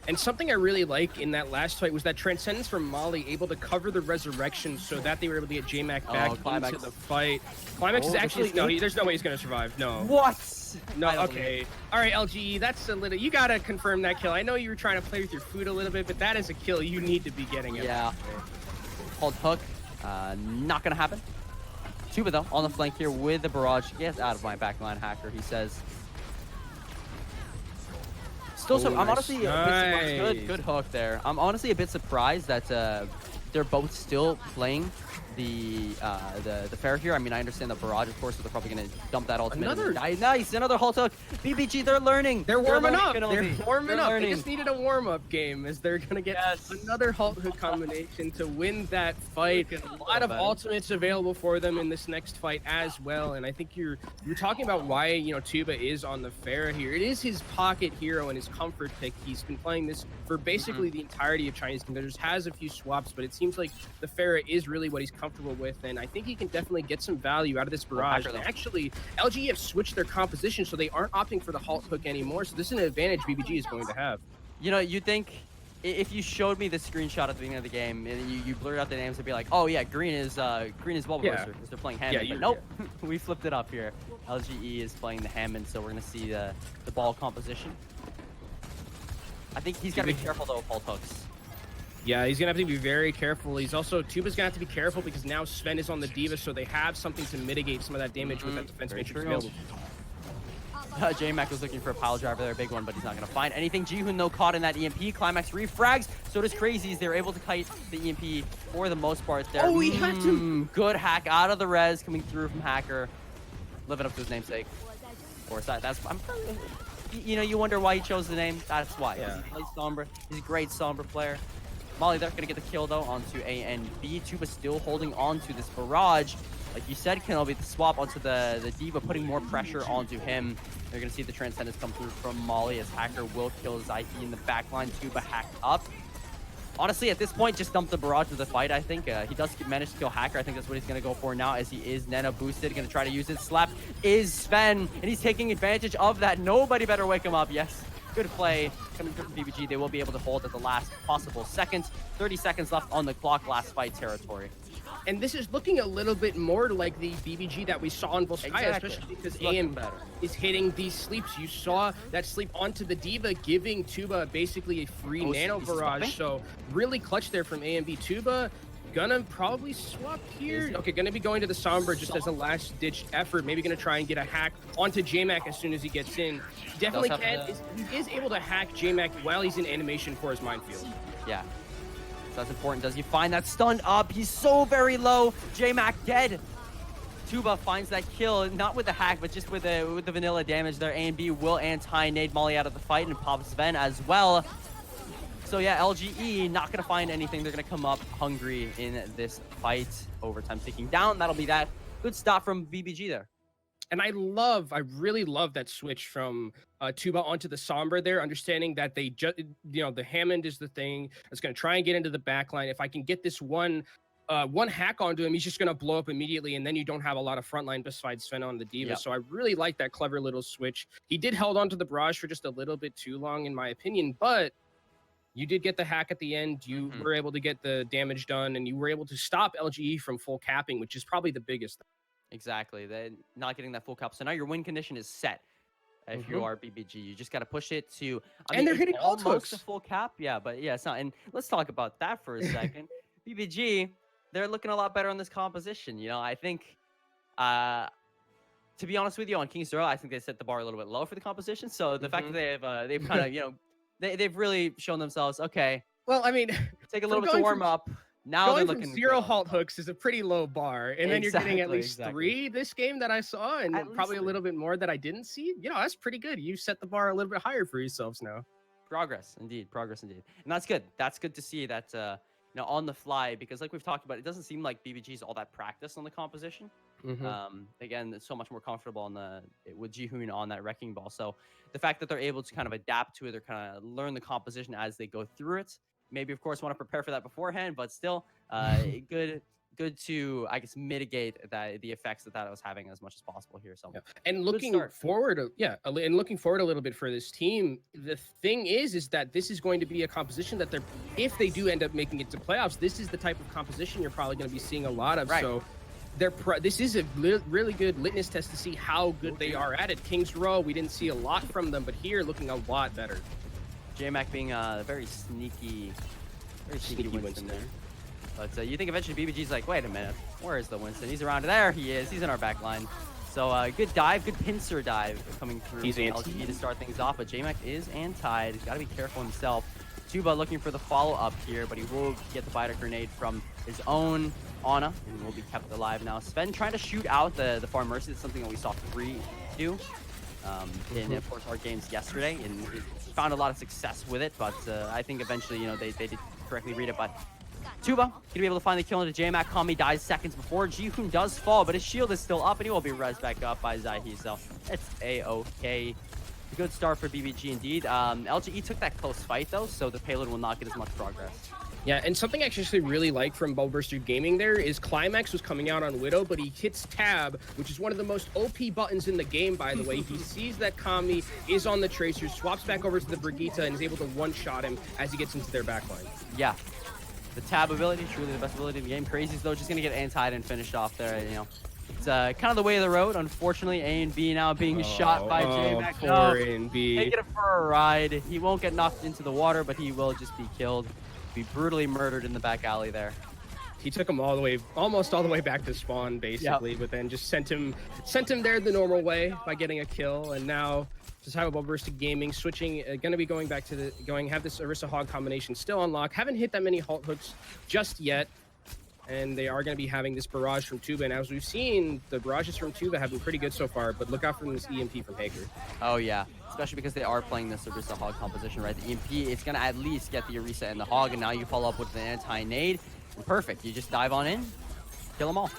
And something I really like in that last fight was that Transcendence from Molly able to cover the resurrection so that they were able to get J-Mac back into the fight. Climax is actually, no, there's no way he's going to survive. No. What? No, okay. All right, LGE, that's a little, you got to confirm that kill. I know you were trying to play with your food a little bit, but that is a kill you need to be getting. Yeah. Hold hook. Not going to happen. Tuba though on the flank here with the barrage. Get out of my backline, hacker, he says. Still, so I'm honestly a bit surprised. Good hook there. I'm honestly a bit surprised that they're both still playing the Pharah here. I mean, I understand the barrage, of course, so they're probably gonna dump that ultimate. Nice, another halt hook. BBG, they're learning. They're warming up. They're warming up. They just needed a warm-up game, as they're gonna get another halt hook combination to win that fight. A lot of ultimates available for them in this next fight as well. And I think you're talking about why Tuba is on the Pharah here. It is his pocket hero and his comfort pick. He's been playing this for basically the entirety of Chinese Contenders. Has a few swaps, but it seems like the Pharah is really what he's comfortable with, and I think he can definitely get some value out of this barrage. Hacker, And actually, LGE have switched their composition, so they aren't opting for the halt hook anymore, so this is an advantage BBG is going to have. You know, you think if you showed me the screenshot at the beginning of the game and you blurred out the names and be like, oh yeah, green is Bubble Burster because they're playing Hammond. But nope, we flipped it up here. LGE is playing the Hammond, so we're gonna see the ball composition. I think he's gotta be careful though of halt hooks. Yeah, he's gonna have to be very careful. He's also, Tuba's gonna have to be careful because now Sven is on the D.Va, so they have something to mitigate some of that damage with that defense matrix available. J-Mac was looking for a pile driver there, a big one, but he's not going to find anything. Ji-hoon, though, caught in that EMP. Climax refrags. So does Crazies. They're able to kite the EMP for the most part there. Oh, he hacked him. Good hack out of the res coming through from Hacker. Living up to his namesake. Of course, you know, you wonder why he chose the name. That's why. Yeah. He plays Sombra. He's a great Sombra player. Molly, they're going to get the kill, though, onto A and B. Tuba still holding on to this barrage. Like you said, Kenobi, the swap onto the D.Va, putting more pressure onto him. They're going to see the Transcendence come through from Molly as Hacker will kill Zyke in the backline. Tuba hacked up. Honestly, at this point, just dump the barrage of the fight, I think. He does manage to kill Hacker. I think that's what he's going to go for now as he is Nena boosted. Going to try to use it. Slap is Sven, and he's taking advantage of that. Nobody better wake him up. Yes, good play coming from BBG. They will be able to hold at the last possible seconds. 30 seconds left on the clock, last fight territory. And this is looking a little bit more like the BBG that we saw in Volskaya, especially because AM is hitting these sleeps. You saw that sleep onto the D.Va, giving Tuba basically a free nano barrage. So really clutch there from AMB. Tuba gonna probably swap here. Okay, gonna be going to the Sombra just as a last-ditch effort. Maybe gonna try and get a hack onto J-Mac as soon as he gets in. Definitely he is able to hack J-Mac while he's in animation for his minefield. Yeah. So that's important. Does he find that stunned up? He's so very low. J-Mac dead. Tuba finds that kill, not with the hack, but just with the vanilla damage there. A and B will anti-nade Molly out of the fight and pop Sven as well. So yeah, LGE not gonna find anything. They're gonna come up hungry in this fight. Overtime ticking down. That'll be that. Good stop from BBG there. And I really love that switch from Tuba onto the Sombra there, understanding that they just, you know, the Hammond is the thing that's going to try and get into the backline. If I can get this one hack onto him, he's just going to blow up immediately, and then you don't have a lot of frontline besides Sven on the D.Va. Yep. So I really like that clever little switch. He did hold onto the barrage for just a little bit too long, in my opinion, but you did get the hack at the end. You were able to get the damage done, and you were able to stop LGE from full capping, which is probably the biggest thing. Exactly. They're not getting that full cap. So now your win condition is set. If you are BBG, you just got to push it to. And they're hitting almost a full cap. Yeah, but yeah, it's not. And let's talk about that for a second. BBG, they're looking a lot better on this composition. You know, I think, to be honest with you, on King's Row, I think they set the bar a little bit low for the composition. So the fact that they've kind of, you know, they've really shown themselves, okay. Well, I mean, take a little bit to warm up. Now they're looking from 0 halt hooks is a pretty low bar, and then you're getting at least 3 this game that I saw, and probably a little bit more that I didn't see. You know, that's pretty good. You set the bar a little bit higher for yourselves now. Progress, indeed, and that's good. That's good to see that you know, on the fly, because like we've talked about, it doesn't seem like BBG's all that practiced on the composition. Again, it's so much more comfortable on with Ji-hoon on that wrecking ball. So the fact that they're able to kind of adapt to it, or kind of learn the composition as they go through it. Maybe, of course, want to prepare for that beforehand, but still, good to, I guess, mitigate the effects that was having as much as possible here. So, and looking forward, and looking forward a little bit for this team. The thing is that this is going to be a composition that if they do end up making it to playoffs, this is the type of composition you're probably going to be seeing a lot of. Right. So, this is a really good litmus test to see how good they are at it. King's Row, we didn't see a lot from them, but here looking a lot better. J-Mac being a very sneaky Winston there. But you think eventually BBG's like, wait a minute, where is the Winston? He's around there. He is. He's in our back line. So good dive, good pincer dive coming through. He's LGE to start things off, but J-Mac is anti-ed. He's got to be careful himself. Tuba looking for the follow-up here, but he will get the biter grenade from his own Ana, and will be kept alive now. Sven trying to shoot out the Farm Mercy. That's something that we saw Free do in, of course, our games yesterday, and found a lot of success with it, but I think eventually, you know, they did correctly read it. But Tuba gonna be able to find the kill into J-Mac. Kami dies seconds before. Ji-hoon does fall, but his shield is still up, and he will be res back up by Zaihi, so it's a-okay. A good start for BBG indeed. LGE took that close fight though, so the payload will not get as much progress. Yeah, and something I actually really like from Bullburster Gaming there is Climax was coming out on Widow, but he hits Tab, which is one of the most OP buttons in the game, by the way. He sees that Kami is on the Tracer, swaps back over to the Brigitte, and is able to one-shot him as he gets into their backline. Yeah. The Tab ability, truly the best ability in the game. Crazy's, though, just going to get antied and finished off there, you know. It's kind of the way of the road. Unfortunately, A and B now being shot by J-Mac. Poor A and B. Take it for a ride. He won't get knocked into the water, but he will just be killed. Be brutally murdered in the back alley there. He took him almost all the way back to spawn, basically, but then just sent him there the normal way by getting a kill. And now, just how Bullburster Gaming switching, going to be going back to have this Orisa Hog combination still unlocked. Haven't hit that many halt hooks just yet. And they are going to be having this barrage from Tuba. And as we've seen, the barrages from Tuba have been pretty good so far, but look out for this EMP from Hager. Oh, yeah. Especially because they are playing this Orisa Hog composition, right? The EMP, it's going to at least get the Orisa and the Hog, and now you follow up with the anti-nade. Perfect. You just dive on in, kill them all.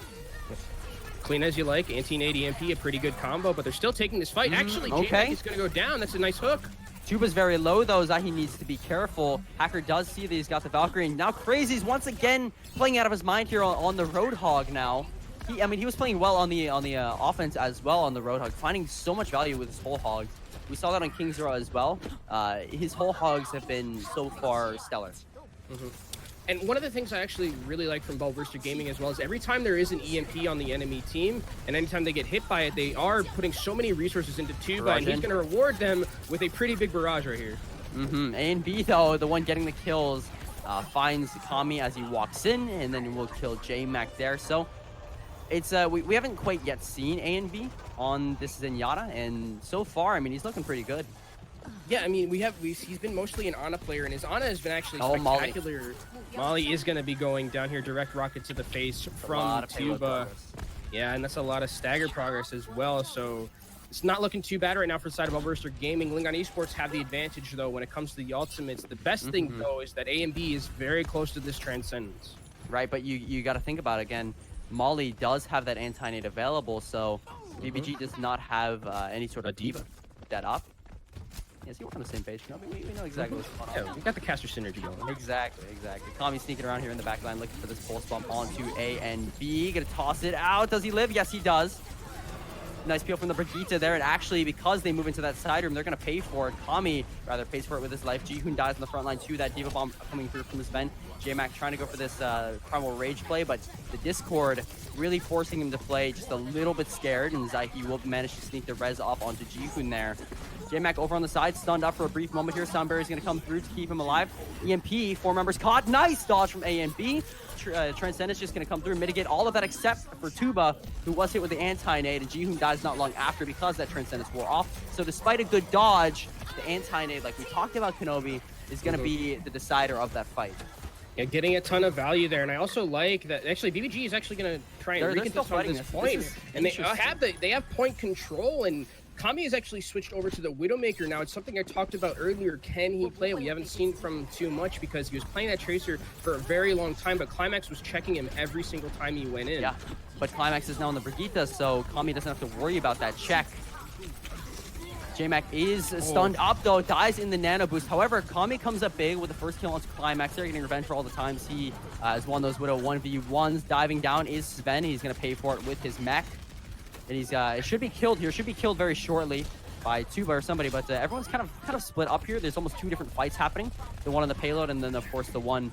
Clean as you like. Anti-nade EMP, a pretty good combo, but they're still taking this fight. Actually, J-Mac is going to go down. That's a nice hook. Tuba's very low, though. Zahi needs to be careful. Hacker does see that he's got the Valkyrie, and now Crazy's once again playing out of his mind here on the Roadhog now. He was playing well on the offense as well on the Roadhog, finding so much value with his whole hog. We saw that on King's Row as well. His whole hogs have been so far stellar. And one of the things I actually really like from Bullburster Gaming as well is every time there is an EMP on the enemy team, and anytime they get hit by it, they are putting so many resources into Tuba, and he's going to reward them with a pretty big barrage right here. A and B, though, the one getting the kills, finds Kami as he walks in, and then will kill J-Mac there. So it's we haven't quite yet seen A and B on this Zenyatta, and so far, I mean, he's looking pretty good. Yeah, I mean, he's been mostly an Ana player, and his Ana has been actually spectacular. Molly is going to be going down here, direct rocket to the face from Tuba. Yeah, and that's a lot of stagger progress as well, so it's not looking too bad right now for the side of Bullburster Gaming. Lingon Esports have the advantage, though, when it comes to the ultimates. The best thing, though, is that A and B is very close to this Transcendence. Right, but you got to think about it again. Molly does have that anti-nade available, so BBG does not have any sort of diva that up. Yes, we're on the same page. No, we know exactly what's going on. Yeah, we got the caster synergy going. Exactly. Kami sneaking around here in the back line, looking for this pulse bump onto A and B. Gonna toss it out. Does he live? Yes, he does. Nice peel from the Brigitte there, and actually, because they move into that side room, they're gonna pay for it. Kami rather pays for it with his life. Ji-Hoon dies in the front line too. That diva bomb coming through from his vent. J-Mac trying to go for this primal rage play, but the Discord really forcing him to play just a little bit scared, and Zahi will manage to sneak the res off onto Ji-Hoon there. J-Mac over on the side, stunned up for a brief moment here. Soundberry's going to come through to keep him alive. EMP, 4 members caught. Nice dodge from A and B. Transcendence just going to come through and mitigate all of that except for Tuba, who was hit with the anti-nade, and Ji-Hoon dies not long after because that Transcendence wore off. So despite a good dodge, the anti-nade, like we talked about Kenobi, is going to be the decider of that fight. Yeah, getting a ton of value there, and I also like that. Actually, BBG is actually going to try and recontest on this point, and they have point control, and Kami has actually switched over to the Widowmaker now. It's something I talked about earlier. Can he play it? We haven't seen from too much because he was playing that Tracer for a very long time, but Climax was checking him every single time he went in. Yeah, but Climax is now in the Brigitte, so Kami doesn't have to worry about that check. J-Mac is stunned up, though, dies in the nano boost. However, Kami comes up big with the first kill on Climax. They're getting revenge for all the times he has won those Widow 1v1s. Diving down is Sven. He's going to pay for it with his mech. And he's should be killed here. Should be killed very shortly by Tuba or somebody. But everyone's kind of split up here. There's almost 2 different fights happening. The one on the payload, and then of course the one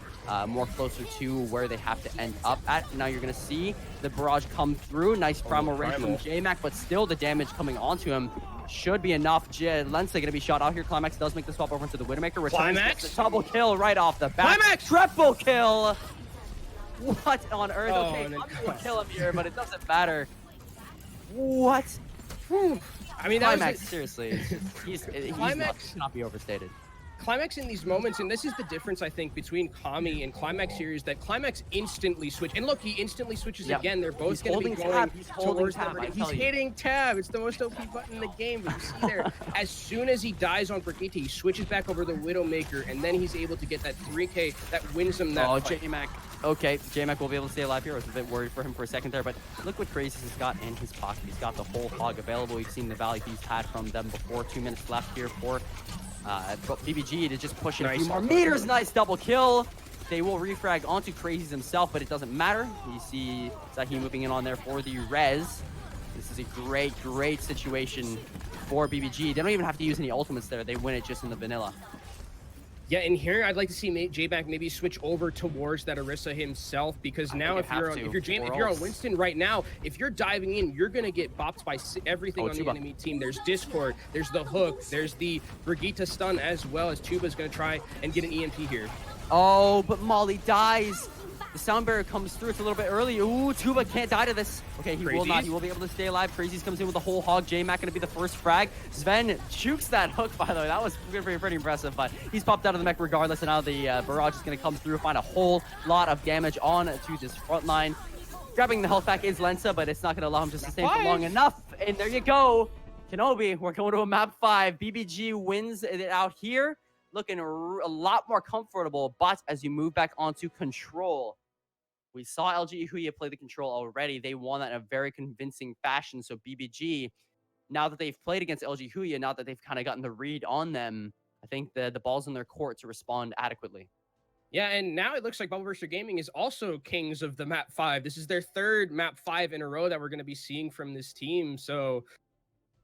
more closer to where they have to end up at. Now you're gonna see the barrage come through. Nice primal range from J-Mac, but still the damage coming onto him should be enough. Lensa gonna be shot out here. Climax does make the swap over into the Widowmaker. Climax, the double kill right off the bat. Climax, triple kill. What on earth? Oh, okay, I'm gonna kill him here, but it doesn't matter. What? I mean, Climax, seriously, he's Climax not be overstated. Climax in these moments, and this is the difference, I think, between Kami and Climax here, is that Climax instantly switch. And look, he instantly switches again. They're both going to be going towards tab. He's hitting tab. It's the most OP button in the game. But you see there, as soon as he dies on Brigitte, he switches back over the Widowmaker, and then he's able to get that 3K that wins him that fight. J-Mac. Okay, J-Mac will be able to stay alive here. I was a bit worried for him for a second there, but look what Crazy has got in his pocket. He's got the whole hog available. We've seen the value he's had from them before. 2 minutes left here for BBG to just push it a few more meters. Nice double kill. They will refrag onto Crazies himself, but it doesn't matter. You see Zahi moving in on there for the res. This is a great situation for BBG. They don't even have to use any ultimates there. They win it just in the vanilla. Yeah, and here I'd like to see J-Back maybe switch over towards that Orisa himself, because now if you're on Winston right now, if you're diving in, you're gonna get bopped by everything on the enemy team. There's Discord, there's the hook, there's the Brigitte stun, as well as Tuba's gonna try and get an EMP here. Oh, but Molly dies. The sound barrier comes through. It's a little bit early. Ooh, Tuba can't die to this. Okay, he will not. He will be able to stay alive. Crazies comes in with the whole hog. J-Mac going to be the first frag. Sven jukes that hook, by the way. That was pretty impressive, but he's popped out of the mech regardless, and now the barrage is going to come through, find a whole lot of damage on to this front line. Grabbing the health back is Lensa, but it's not going to allow him to sustain for long enough. And there you go. Kenobi, we're going to a map 5. BBG wins it out here. Looking a lot more comfortable, but as you move back onto control, we saw LGE.Huya play the control already. They won that in a very convincing fashion. So BBG, now that they've played against LGE.Huya, now that they've kind of gotten the read on them, I think the ball's in their court to respond adequately. Yeah, and now it looks like Bubble Burster Gaming is also kings of the map 5. This is their third map 5 in a row that we're going to be seeing from this team. So,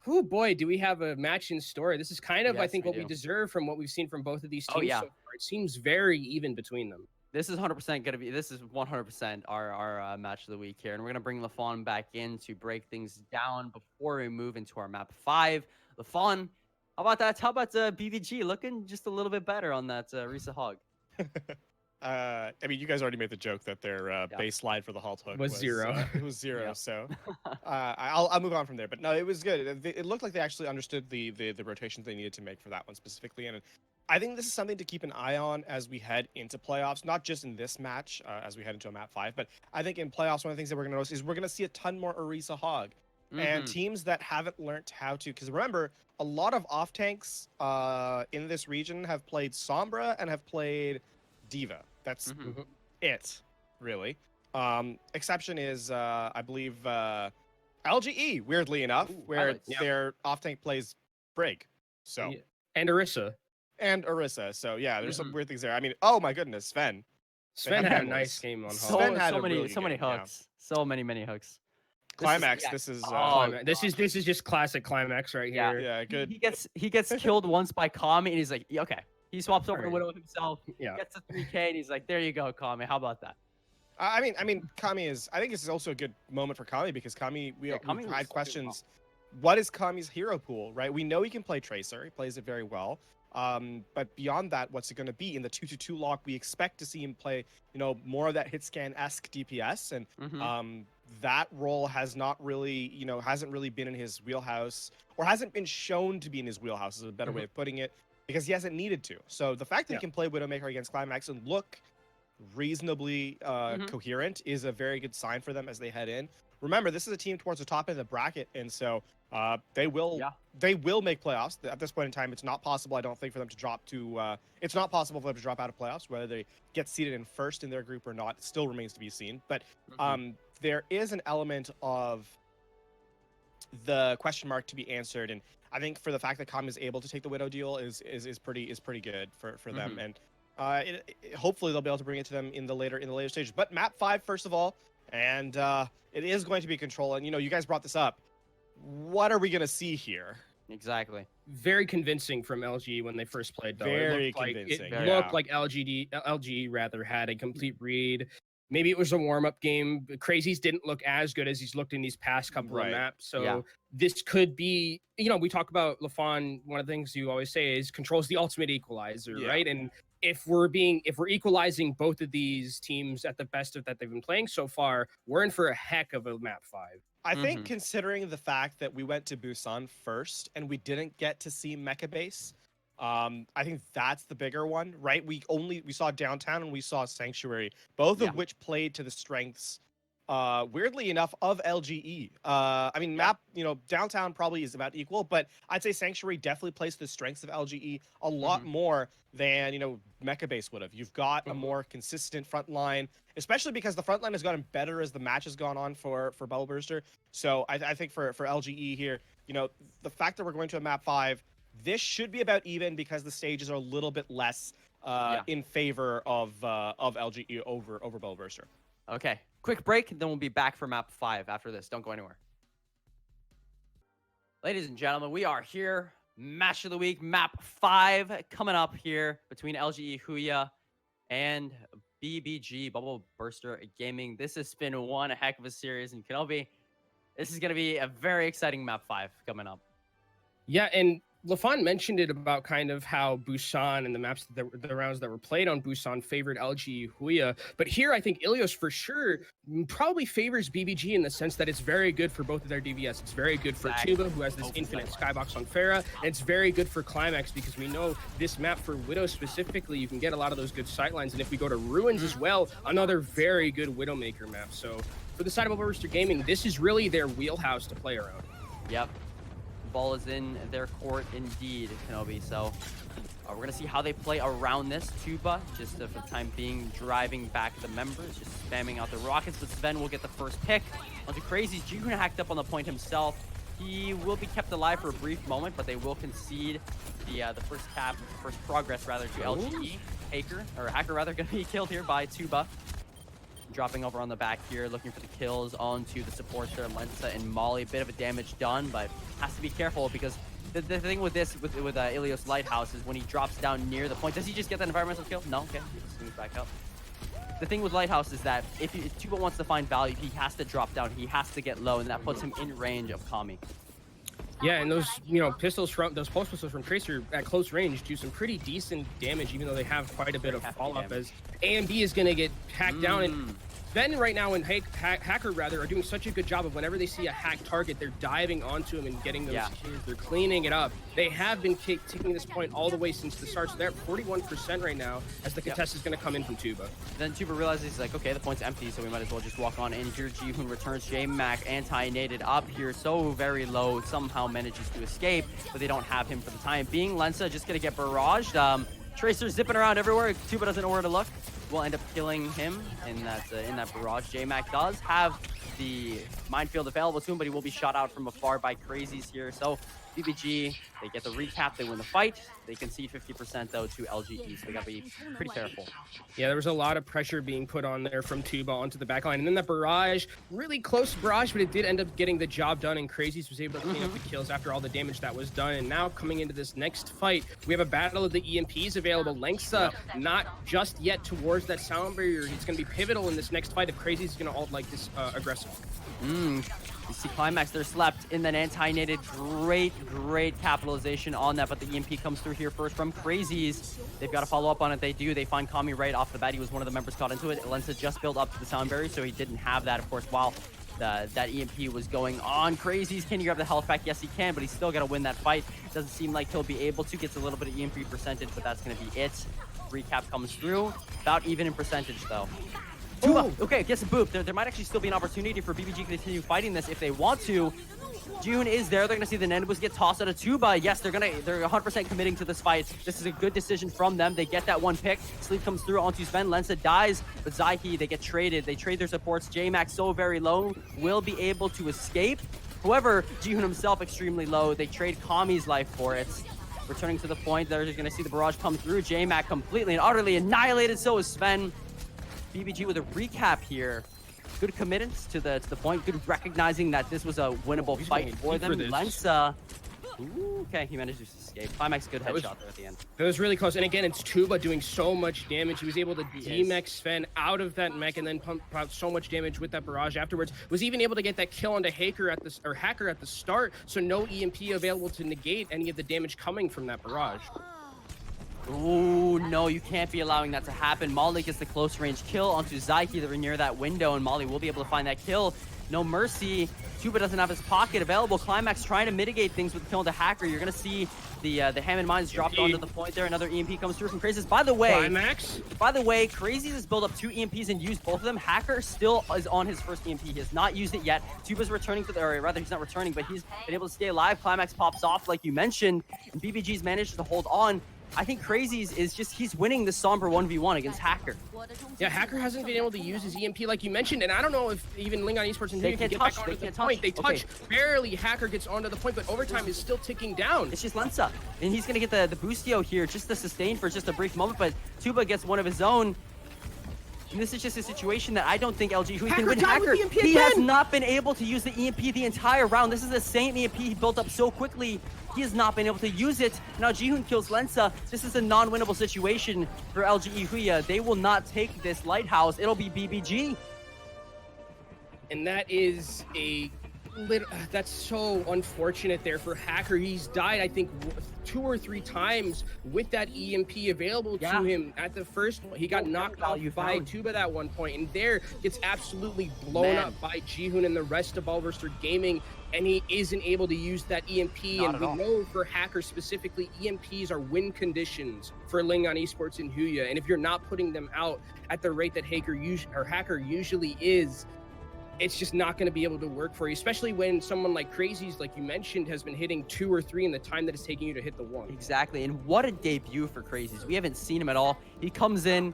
oh boy, do we have a match in store. This is kind of, I think, what we deserve from what we've seen from both of these teams so far. It seems very even between them. This is 100% going to be, this is 100% our match of the week here. And we're going to bring LaFon back in to break things down before we move into our map 5. LaFon, how about that? How about BVG looking just a little bit better on that Risa Hog? I mean, you guys already made the joke that their base slide for the halt hook was 0. It was 0, so I'll move on from there. But no, it was good. It looked like they actually understood the rotations they needed to make for that one specifically, and I think this is something to keep an eye on as we head into playoffs, not just in this match as we head into a map 5, but I think in playoffs, one of the things that we're going to notice is we're going to see a ton more Orisa Hog. And teams that haven't learned how to, because remember, a lot of off tanks in this region have played Sombra and have played Diva. That's it, really. Exception is, I believe, LGE, weirdly enough, where their off tank plays Brig. So and Orisa. So yeah, there's some weird things there. I mean, oh my goodness, Sven had a nice game on so many hooks. So many hooks. Climax. This is just classic Climax right here. Yeah, good. He gets killed once by Kami, and he's like, okay. He swaps over to Widow himself. Yeah. Gets a 3K, and he's like, there you go, Kami. How about that? I mean, Kami is. I think this is also a good moment for Kami because Kami. We've had questions. What is Kami's hero pool? Right. We know he can play Tracer. He plays it very well. But beyond that, what's it going to be in the 2-2-2 lock? We expect to see him play, more of that hit scan-esque DPS, and that role has not really, hasn't really been in his wheelhouse, or hasn't been shown to be in his wheelhouse, is a better way of putting it, because he hasn't needed to. So the fact that he can play Widowmaker against Climax and look reasonably coherent is a very good sign for them as they head in. Remember, this is a team towards the top end of the bracket, and so they will make playoffs. At this point in time, it's not possible, I don't think, for them to drop to it's not possible for them to drop out of playoffs. Whether they get seeded in first in their group or not still remains to be seen. But there is an element of the question mark to be answered, and I think for the fact that Kami is able to take the Widow deal is pretty good for them, and hopefully they'll be able to bring it to them in the later stages. But map 5 first of all, and it is going to be control, and you guys brought this up. What are we going to see here? Exactly. Very convincing from LGE when they first played, though. Very convincing. It looked like LGE rather had a complete read. Maybe it was a warm-up game. Crazies didn't look as good as he's looked in these past couple of maps. So this could be, we talk about LaFon, one of the things you always say is control's the ultimate equalizer, right? And if we're equalizing both of these teams at the best of that they've been playing so far, we're in for a heck of a map 5. I think considering the fact that we went to Busan first and we didn't get to see Mecha Base, I think that's the bigger one, right? We saw Downtown and we saw Sanctuary, both of which played to the strengths, weirdly enough, of LGE. I mean, Downtown probably is about equal, but I'd say Sanctuary definitely plays to the strengths of LGE a lot more than, Mecha Base would have. You've got a more consistent front line, especially because the front line has gotten better as the match has gone on for Bubble Burster. So I think for LGE here, the fact that we're going to a map 5, this should be about even because the stages are a little bit less in favor of LGE over Bowburster. Okay, quick break, then we'll be back for map 5 after this. Don't go anywhere. Ladies and gentlemen, we are here. Match of the week, map 5 coming up here between LGE.Huya and BBG, Bubble Burster Gaming. This has been one heck of a series in Kenobi. This is going to be a very exciting map 5 coming up. Yeah, and Lafon mentioned it about kind of how Busan and the maps, the rounds that were played on Busan favored LGE.Huya. But here, I think Ilios for sure probably favors BBG in the sense that it's very good for both of their DVS. It's very good for Tuba, who has this infinite skybox on Pharah, and it's very good for Climax because we know this map for Widow specifically, you can get a lot of those good sightlines. And if we go to Ruins as well, another very good Widowmaker map. So for the side of Overwatch Gaming, this is really their wheelhouse to play around. Yep. Ball is in their court indeed, Kenobi. So we're going to see how they play around this. Tuba, just for the time being, driving back the members, just spamming out the rockets. But Sven will get the first pick onto Crazy's. Jihun hacked up on the point himself. He will be kept alive for a brief moment, but they will concede the first progress rather to LGE. Hacker rather, going to be killed here by Tuba. Dropping over on the back here, looking for the kills onto the supports there, Lensa and Molly. A bit of a damage done, but has to be careful because the thing with this, with Ilios Lighthouse is when he drops down near the point, does he just get that environmental kill? No, okay, he just swings back up. The thing with Lighthouse is that if Tuba wants to find value, he has to drop down, he has to get low, and that puts him in range of Kami. Yeah, and those pistols from those pulse pistols from Tracer at close range do some pretty decent damage, even though they have quite a bit of follow-up as A and B is gonna get hacked down. And Ben right now and Hacker rather are doing such a good job of whenever they see a hacked target, they're diving onto him and getting those kills. They're cleaning it up. They have been taking this point all the way since the start, so they're at 41% right now as the contest is going to come in from Tuba. Then Tuba realizes he's like, okay, the point's empty, so we might as well just walk on in here. Jihun returns. J-Mac anti-nated up here, so very low, somehow manages to escape, but they don't have him for the time being. Lensa just going to get barraged. Tracer zipping around everywhere. Tuba doesn't know where to look. Will end up killing him in that barrage. J-Mac does have the minefield available to him, but he will be shot out from afar by Crazies here. So BBG, they get the recap, they win the fight. They concede 50% though to LGE, so they gotta be pretty careful. Yeah, there was a lot of pressure being put on there from Tuba onto the backline. And then the barrage, really close barrage, but it did end up getting the job done, and Crazies was able to clean up the kills after all the damage that was done. And now coming into this next fight, we have a battle of the EMPs available. Lengsa not just yet towards that sound barrier. He's gonna be pivotal in this next fight if Crazies is gonna ult like this aggressive. You see Climax there slept in that anti-nated. Great capitalization on that, but the EMP comes through here first from Crazies. They've got to follow up on it. They do. They find Kami right off the bat. He was one of the members caught into it. Lensa just built up to the sound barrier, so he didn't have that, of course, while that EMP was going on. Crazies, can you grab the health back? Yes, he can, but he's still got to win that fight. Doesn't seem like he'll be able to. Gets a little bit of EMP percentage, but that's going to be it. Recap comes through. About even in percentage, though. Tuba, okay, gets a boop. There might actually still be an opportunity for BBG to continue fighting this if they want to. June is there. They're going to see the Nendibus get tossed out of Tuba. Yes, they're 100% committing to this fight. This is a good decision from them. They get that one pick. Sleep comes through onto Sven. Lensa dies, but Zaihi, they get traded. They trade their supports. J-Max so very low, will be able to escape. However, Jihun himself extremely low. They trade Kami's life for it. Returning to the point, they're just going to see the barrage come through. J-Mac completely and utterly annihilated. So is Sven. BBG with a recap here. Good committance to the point. Good recognizing that this was a winnable fight for them. Lensa. Okay, he managed to escape. Climax, good headshot there at the end. It was really close. And again, it's Tuba doing so much damage. He was able to D-mech Sven out of that mech and then pump out so much damage with that barrage afterwards. Was even able to get that kill onto Hacker at the start, so no EMP available to negate any of the damage coming from that barrage. Oh no, you can't be allowing that to happen. Molly gets the close range kill onto Zaihi. They're near that window, and Molly will be able to find that kill. No mercy. Tuba doesn't have his pocket available. Climax trying to mitigate things with the kill into Hacker. You're gonna see the Hammond mines dropped onto the point there. Another EMP comes through from Crazies. By the way, Crazies has built up 2 EMPs and used both of them. Hacker still is on his first EMP. He has not used it yet. Tuba's returning to the area. Rather, he's not returning, but he's been able to stay alive. Climax pops off, like you mentioned, and BBG's managed to hold on. I think Crazy's is just, he's winning the Sombra 1v1 against Hacker. Yeah, Hacker hasn't been able to use his EMP like you mentioned, and I don't know if even Lingon Esports and Huya can get back onto the point. They touch barely. Hacker gets onto the point, but overtime is still ticking down. It's just Lensa, and he's gonna get the boostio here just to sustain for just a brief moment, but Tuba gets one of his own. And this is just a situation that I don't think LGE.Huya can win. Hacker, he has not been able to use the EMP the entire round. This is the same EMP he built up so quickly. He has not been able to use it. Now Jihoon kills Lensa. This is a non-winnable situation for LGE.Huya. They will not take this lighthouse. It'll be BBG. And that is that's so unfortunate there for Hacker. He's died, I think, 2 or 3 times with that EMP available to him at the first one. He got knocked out by Tuba at one point, and there gets absolutely blown up by Jihoon and the rest of Overwatch Gaming, and he isn't able to use that EMP. And we know for Hacker specifically, EMPs are win conditions for Lingon Esports and Huya, and if you're not putting them out at the rate that Hacker usually is, it's just not going to be able to work for you, especially when someone like Crazy's, like you mentioned, has been hitting 2 or 3 in the time that it's taking you to hit the 1. Exactly, and what a debut for Crazy's. We haven't seen him at all. He comes in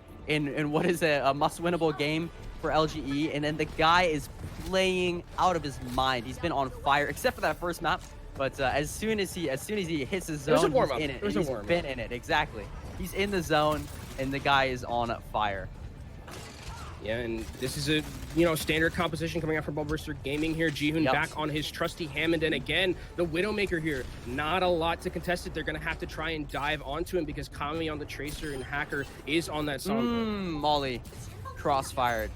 what is a must-winnable game for LGE, and then the guy is playing out of his mind. He's been on fire, except for that first map. But as soon as he hits his zone, he's in it. He's been in it, exactly. He's in the zone, and the guy is on fire. Yeah, and this is a standard composition coming out from Overwatch Gaming here. Jihoon back on his trusty Hammond, and again, the Widowmaker here. Not a lot to contest it. They're going to have to try and dive onto him because Kami on the Tracer and Hacker is on that song. Molly, crossfired.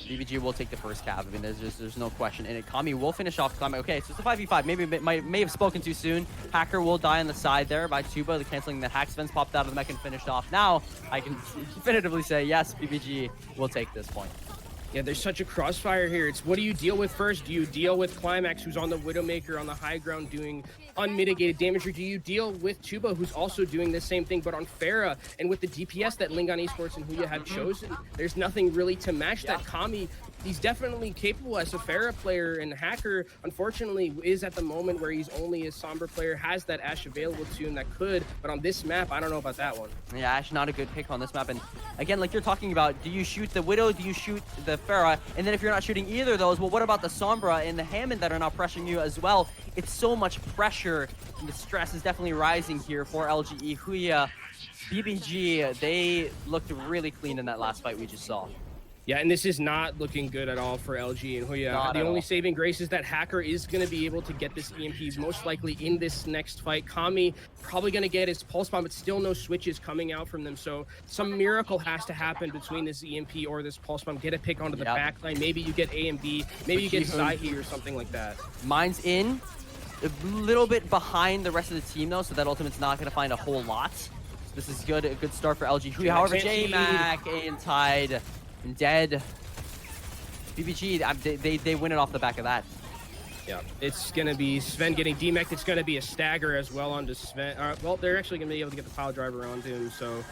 BBG will take the first cap. I mean, there's no question in it. Kami will finish off Kami. Okay, so it's a 5v5. Maybe may have spoken too soon. Hacker will die on the side there by Tuba. The canceling the Hack's fence popped out of the mech and finished off. Now, I can definitively say, yes, BBG will take this point. Yeah, there's such a crossfire here. It's what do you deal with first? Do you deal with Climax, who's on the Widowmaker on the high ground doing unmitigated damage, or do you deal with Tuba, who's also doing the same thing but on Pharah? And with the DPS that Lingon Esports and Huya have chosen, there's nothing really to match that. Kami, he's definitely capable as a Pharah player, and Hacker, unfortunately, is at the moment where he's only a Sombra player, has that Ashe available to him that could, but on this map, I don't know about that one. Yeah, Ashe not a good pick on this map, and again, like you're talking about, do you shoot the Widow, do you shoot the Pharah, and then if you're not shooting either of those, well, what about the Sombra and the Hammond that are now pressuring you as well? It's so much pressure, and the stress is definitely rising here for LGE.Huya. BBG, they looked really clean in that last fight we just saw. Yeah, and this is not looking good at all for LGE.Huya. The only saving grace is that Hacker is going to be able to get this EMP most likely in this next fight. Kami probably going to get his pulse bomb, but still no switches coming out from them. So some miracle has to happen between this EMP or this pulse bomb. Get a pick onto the backline. Maybe you get A and B. Maybe you get Zahi or something like that. Mine's in. A little bit behind the rest of the team, though, so that Ultimate's not going to find a whole lot. So this is good. A good start for LGE.Huya. However, J-Mac and Tide and dead. BBG, they win it off the back of that. Yeah, it's going to be Sven getting demeched. It's going to be a stagger as well onto Sven. Well, they're actually going to be able to get the pile driver onto him, so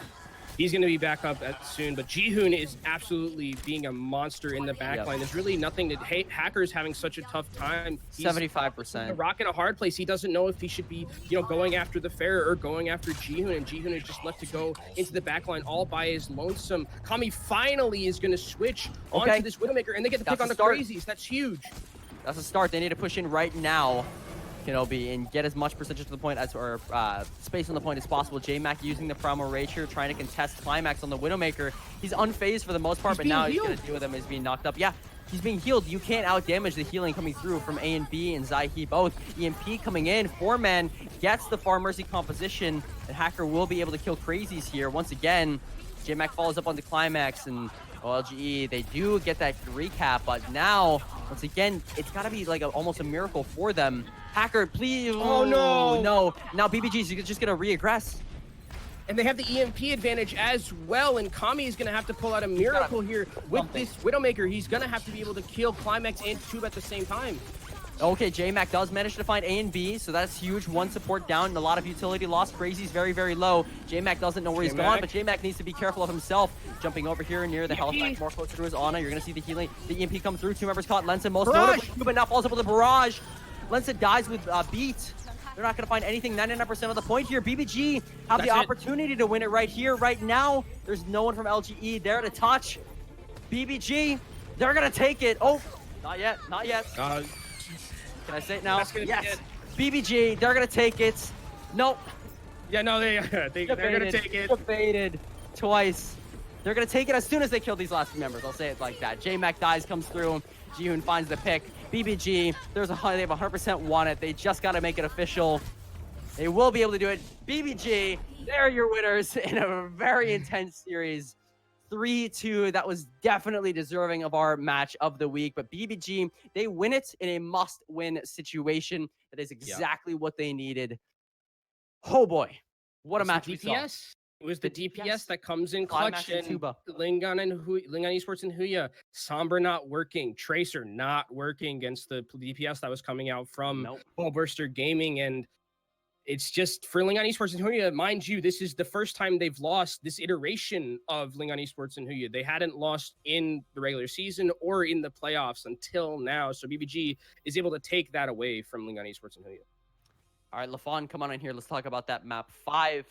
he's going to be back up soon. But Jihoon is absolutely being a monster in the backline. There's really nothing that Hacker's having such a tough time. 75%. A rock in a hard place. He doesn't know if he should be, going after the Pharah or going after Jihoon, and Jihoon is just left to go into the backline all by his lonesome. Kami finally is going to switch onto this Widowmaker, and they get the pick on the Crazies. That's huge. That's a start. They need to push in right now, Kenobi, and get as much percentage to the point as, or space on the point as possible. J-Mac using the Primal Rage here, trying to contest Climax on the Widowmaker. He's unfazed for the most part, but now he's going to deal with him as being knocked up. Yeah, he's being healed. You can't out-damage the healing coming through from A and B and Zahi both. EMP coming in. 4-man gets the Far Mercy composition, and Hacker will be able to kill Crazies here. Once again, J-Mac follows up on the Climax, and LGE, they do get that recap, but now, once again, it's got to be like almost a miracle for them. Hacker, please. Oh, no. No. Now BBG's just going to re-aggress. And they have the EMP advantage as well, and Kami is going to have to pull out a miracle here with this Widowmaker. He's going to have to be able to kill Climax and Tube at the same time. Okay, J-Mac does manage to find A and B, so that's huge. One support down and a lot of utility loss. Crazy's very, very low. J-Mac doesn't know where he's gone, but J-Mac needs to be careful of himself. Jumping over here near the health pack, more closer to his Ana. You're going to see the healing. The EMP come through. 2 members caught. Lensa most notably, but now falls up with a barrage. Lensa dies with beat. They're not going to find anything 99% of the point here. BBG have That's the it. opportunity to win it right here, right now. There's no one from LGE there to touch. BBG, they're going to take it. Oh, not yet, not yet. Can I say it now? That's gonna be Yes. it. BBG, they're going to take it. Nope. Yeah, no, they're gonna take it. Debated twice. They're gonna take it as soon as they kill these last few members. I'll say it like that. J-Mac dies, comes through. Jihoon finds the pick. BBG, they have 100% won it. They just gotta make it official. They will be able to do it. BBG, they're your winners in a very intense series. 3-2. That was definitely deserving of our match of the week. But BBG, they win it in a must-win situation. That is exactly what they needed. Oh boy, what a match we saw. DPS. It was the DPS DPS. that comes in Climax clutch, and and Tuba. Lingon Esports and Huya. Sombra not working, Tracer not working against the DPS that was coming out from Ballburster Gaming, and it's just for Lingon Esports and Huya. Mind you, this is the first time they've lost this iteration of Lingon Esports and Huya. They hadn't lost in the regular season or in the playoffs until now, so BBG is able to take that away from Lingon Esports and Huya. All right, Lafon, come on in here. Let's talk about that map 5.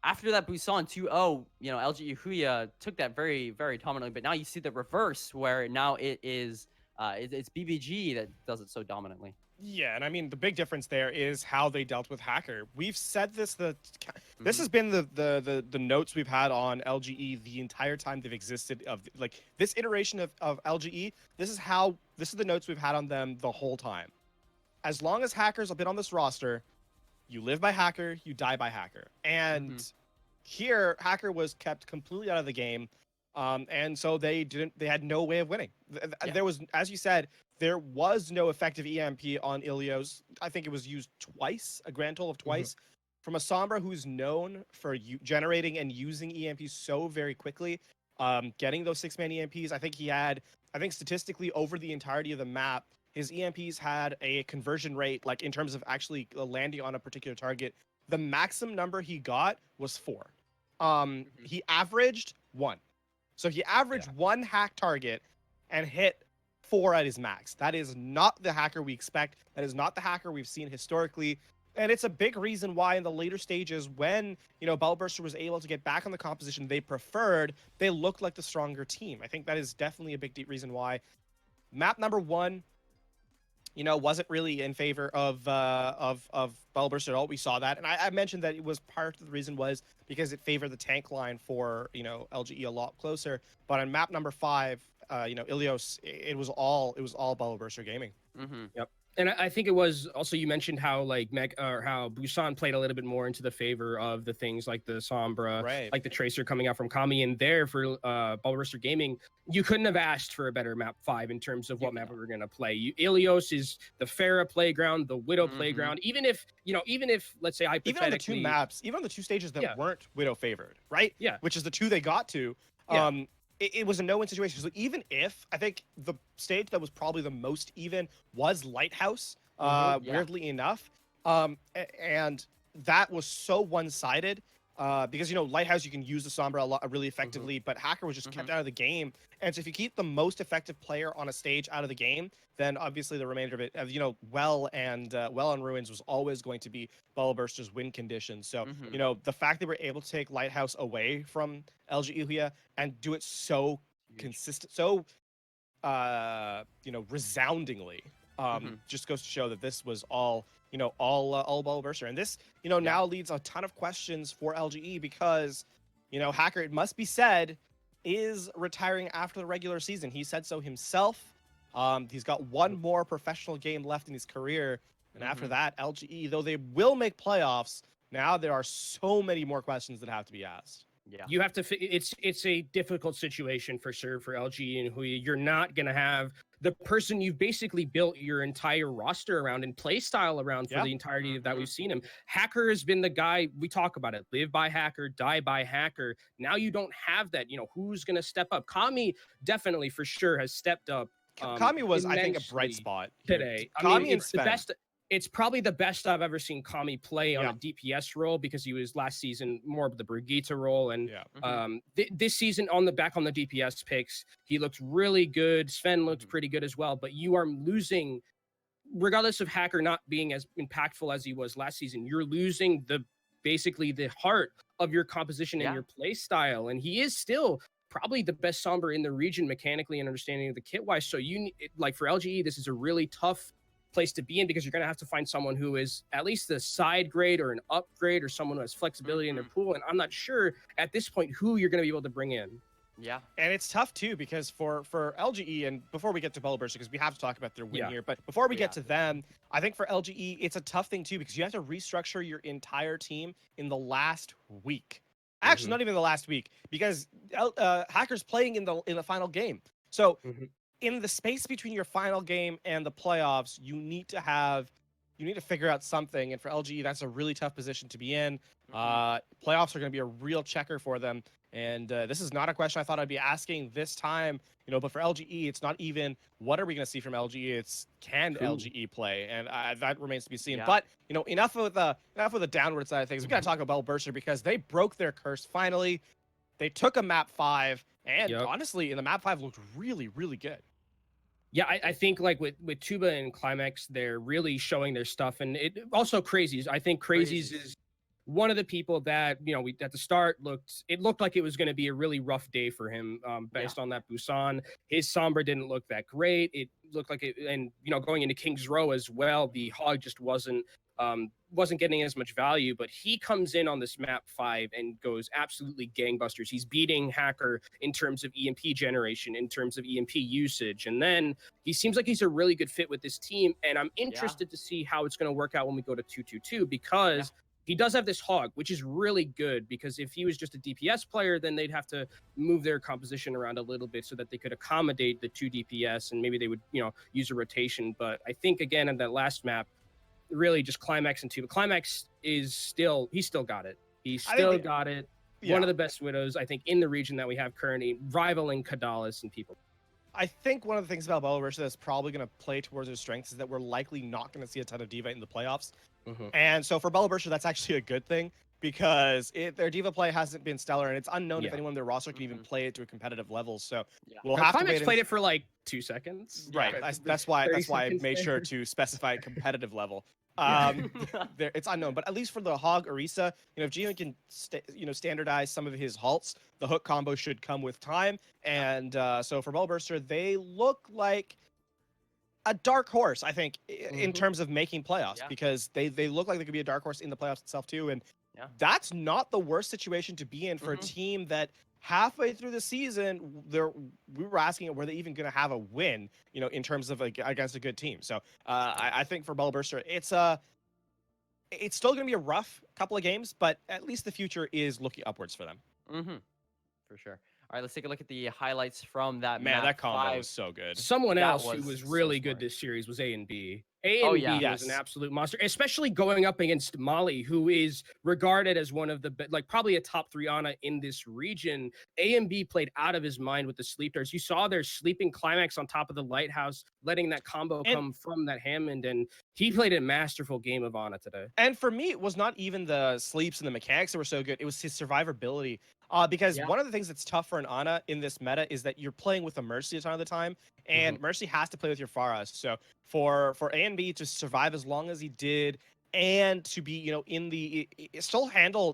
After that Busan 2-0, LGE.Huya took that very, very dominantly. But now you see the reverse, where now it is it's BBG that does it so dominantly. Yeah, and I mean the big difference there is how they dealt with Hacker. We've said this this has been the notes we've had on LGE the entire time they've existed, of like this iteration of LGE. This is the notes we've had on them the whole time. As long as Hackers have been on this roster, you live by Hacker, you die by Hacker. And here, Hacker was kept completely out of the game. And so they had no way of winning. There was, as you said, there was no effective EMP on Ilios. I think it was used twice, a grand total of twice. From a Sombra who's known for generating and using EMPs so very quickly, getting those 6-man EMPs, I think statistically over the entirety of the map, his EMPs had a conversion rate, like in terms of actually landing on a particular target. The maximum number he got was 4. He averaged 1. So he averaged 1 hack target and hit 4 at his max. That is not the Hacker we expect. That is not the Hacker we've seen historically. And it's a big reason why in the later stages, when, Ballburster was able to get back on the composition they preferred, they looked like the stronger team. I think that is definitely a big deep reason why. Map number 1, wasn't really in favor of Ballburster at all. We saw that, and I mentioned that it was part of the reason was because it favored the tank line for LGE a lot closer. But on map number 5, Ilios, it was all Ballburster Gaming. Yep. And I think it was also, you mentioned how how Busan played a little bit more into the favor of the things like the Sombra, like the Tracer coming out from Kami, and there for Ballburster Gaming, you couldn't have asked for a better map 5 in terms of what map we were going to play. Ilios is the Pharah playground, the Widow playground. Even if let's say hypothetically, even on the 2 maps, even on the 2 stages that weren't Widow favored, right? Yeah, which is the 2 they got to. It was a no-win situation. So even if, I think the stage that was probably the most even was Lighthouse, weirdly enough. And that was so one-sided because, Lighthouse, you can use the Sombra really effectively, but Hacker was just kept out of the game. And so if you keep the most effective player on a stage out of the game, then obviously the remainder of it, Well and Ruins was always going to be Ballburster's win condition. So, the fact that we're able to take Lighthouse away from LGE.Huya and do it so consistent, so, resoundingly, just goes to show that this was all Ballburster. And this, now leads a ton of questions for LGE because, Hacker, it must be said, is retiring after the regular season. He said so himself. He's got 1 more professional game left in his career. And after that, LGE, though they will make playoffs, now there are so many more questions that have to be asked. Yeah, you have to. It's a difficult situation for sure for LGE and Huya. You're not gonna have the person you've basically built your entire roster around and play style around for the entirety of that we've seen him. Hacker has been the guy, we talk about it, live by Hacker, die by Hacker. Now you don't have that. Who's gonna step up? Kami definitely for sure has stepped up. Kami was, I think, a bright spot today. Kami it's the best. It's probably the best I've ever seen Kami play on a DPS role, because he was last season more of the Brigitte role, and this season back on the DPS picks, he looked really good. Sven looked pretty good as well, but you are losing regardless of Hacker not being as impactful as he was last season, you're losing basically the heart of your composition and your play style. And he is still probably the best Sombra in the region mechanically and understanding of the kit wise. So like for LGE, this is a really tough place to be in because you're going to have to find someone who is at least a side grade or an upgrade or someone who has flexibility in their pool. And I'm not sure at this point who you're going to be able to bring in. Yeah. And it's tough too because for LGE, and before we get to Bellburster, because we have to talk about their win here, but before we get to them, I think for LGE, it's a tough thing too because you have to restructure your entire team in the last week. Actually, not even the last week because Hacker's playing in the final game. So in the space between your final game and the playoffs, you need to figure out something. And for LGE, that's a really tough position to be in. Playoffs are going to be a real checker for them. And this is not a question I thought I'd be asking this time, but for LGE, it's not even what are we going to see from LGE? It's can LGE play? And that remains to be seen. But, enough of the downward side of things. We got to talk about Bellburster because they broke their curse finally. They took a map 5 and honestly, in the map 5 looked really, really good. Yeah, I think like with Tuba and Climax, they're really showing their stuff. And it also Crazies. I think Crazies is one of the people that, we at the start looked like it was going to be a really rough day for him based on that Busan. His Sombra didn't look that great. It looked like it, and going into King's Row as well, the Hog just wasn't getting as much value, but he comes in on this map 5 and goes absolutely gangbusters. He's beating Hacker in terms of EMP generation, in terms of EMP usage, and then he seems like he's a really good fit with this team, and I'm interested to see how it's going to work out when we go to 2-2-2 because he does have this Hog, which is really good because if he was just a DPS player, then they'd have to move their composition around a little bit so that they could accommodate the 2 DPS and maybe they would, use a rotation. But I think, again, in that last map, really just Climax and Tuba. Climax he's still got it. He's still got it. One of the best Widows, I think, in the region that we have currently, rivaling Kadalis and people. I think one of the things about Bellburster that's probably going to play towards their strengths is that we're likely not going to see a ton of D.Va in the playoffs. And so for Bellburster, that's actually a good thing because their D.Va play hasn't been stellar, and it's unknown if anyone in their roster can even play it to a competitive level. So we'll have Climax to played it for like 2 seconds. Right. That's why I made sure to specify competitive level. It's unknown, but at least for the Hog Orisa, if Geo can standardize some of his halts, the hook combo should come with time. And so for Bellburster, they look like a dark horse, I think, in terms of making playoffs because they look like they could be a dark horse in the playoffs itself too. And that's not the worst situation to be in for a team that halfway through the season, we were asking were they even going to have a win, in terms of against a good team. So I think for Bellburster, it's still going to be a rough couple of games, but at least the future is looking upwards for them. For sure. All right, let's take a look at the highlights from that Man, map that combo 5. was so good. Someone else who was really good this series was A&B. A&B was an absolute monster, especially going up against Molly, who is regarded as one of the, probably a top 3 Ana in this region. A&B played out of his mind with the sleep darts. You saw their sleeping Climax on top of the lighthouse, letting that combo come from that Hammond, and he played a masterful game of Ana today. And for me, it was not even the sleeps and the mechanics that were so good. It was his survivability. Because one of the things that's tough for an Ana in this meta is that you're playing with a Mercy a ton of the time, and Mercy has to play with your Pharahs. So for A&B to survive as long as he did, and to be still handle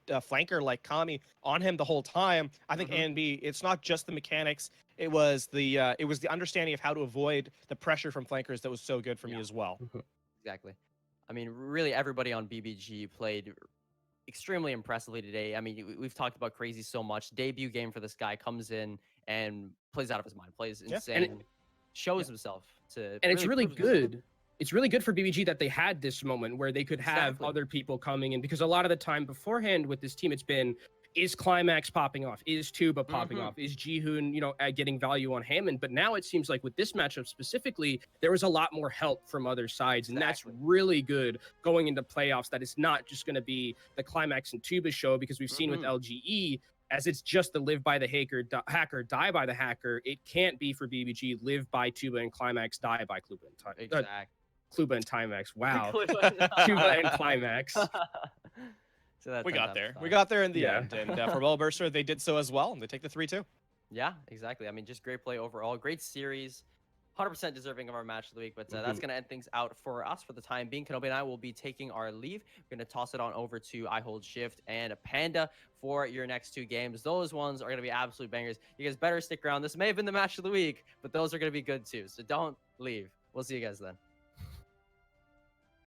a flanker like Kami on him the whole time, I think A&B, it's not just the mechanics. It was the understanding of how to avoid the pressure from flankers that was so good for me as well. Exactly. I mean, really, everybody on BBG played extremely impressively today. I mean, we've talked about Crazy so much. Debut game for this guy, comes in and plays out of his mind, plays insane, shows himself to. And it's really good. It's really good for BBG that they had this moment where they could have other people coming in, because a lot of the time beforehand with this team, it's been, is Climax popping off? Is Tuba popping off? Is Jihoon, getting value on Hammond? But now it seems like with this matchup specifically, there was a lot more help from other sides. And that's really good going into playoffs, that it's not just going to be the Climax and Tuba show, because we've seen with LGE, as it's just the live by the hacker, die by the hacker. It can't be for BBG, live by Tuba and Climax, die by Kluba and Timex. Exactly. Kluba and Timex. Wow. Tuba and Climax. So we got there. We got there in the end. And for Bellburster, they did so as well, and they take the 3-2. Yeah, exactly. I mean, just great play overall. Great series. 100% deserving of our match of the week, but that's going to end things out for us for the time being. Kenobi and I will be taking our leave. We're going to toss it on over to IHOLDSHIFT and Panda for your next 2 games. Those ones are going to be absolute bangers. You guys better stick around. This may have been the match of the week, but those are going to be good too. So don't leave. We'll see you guys then.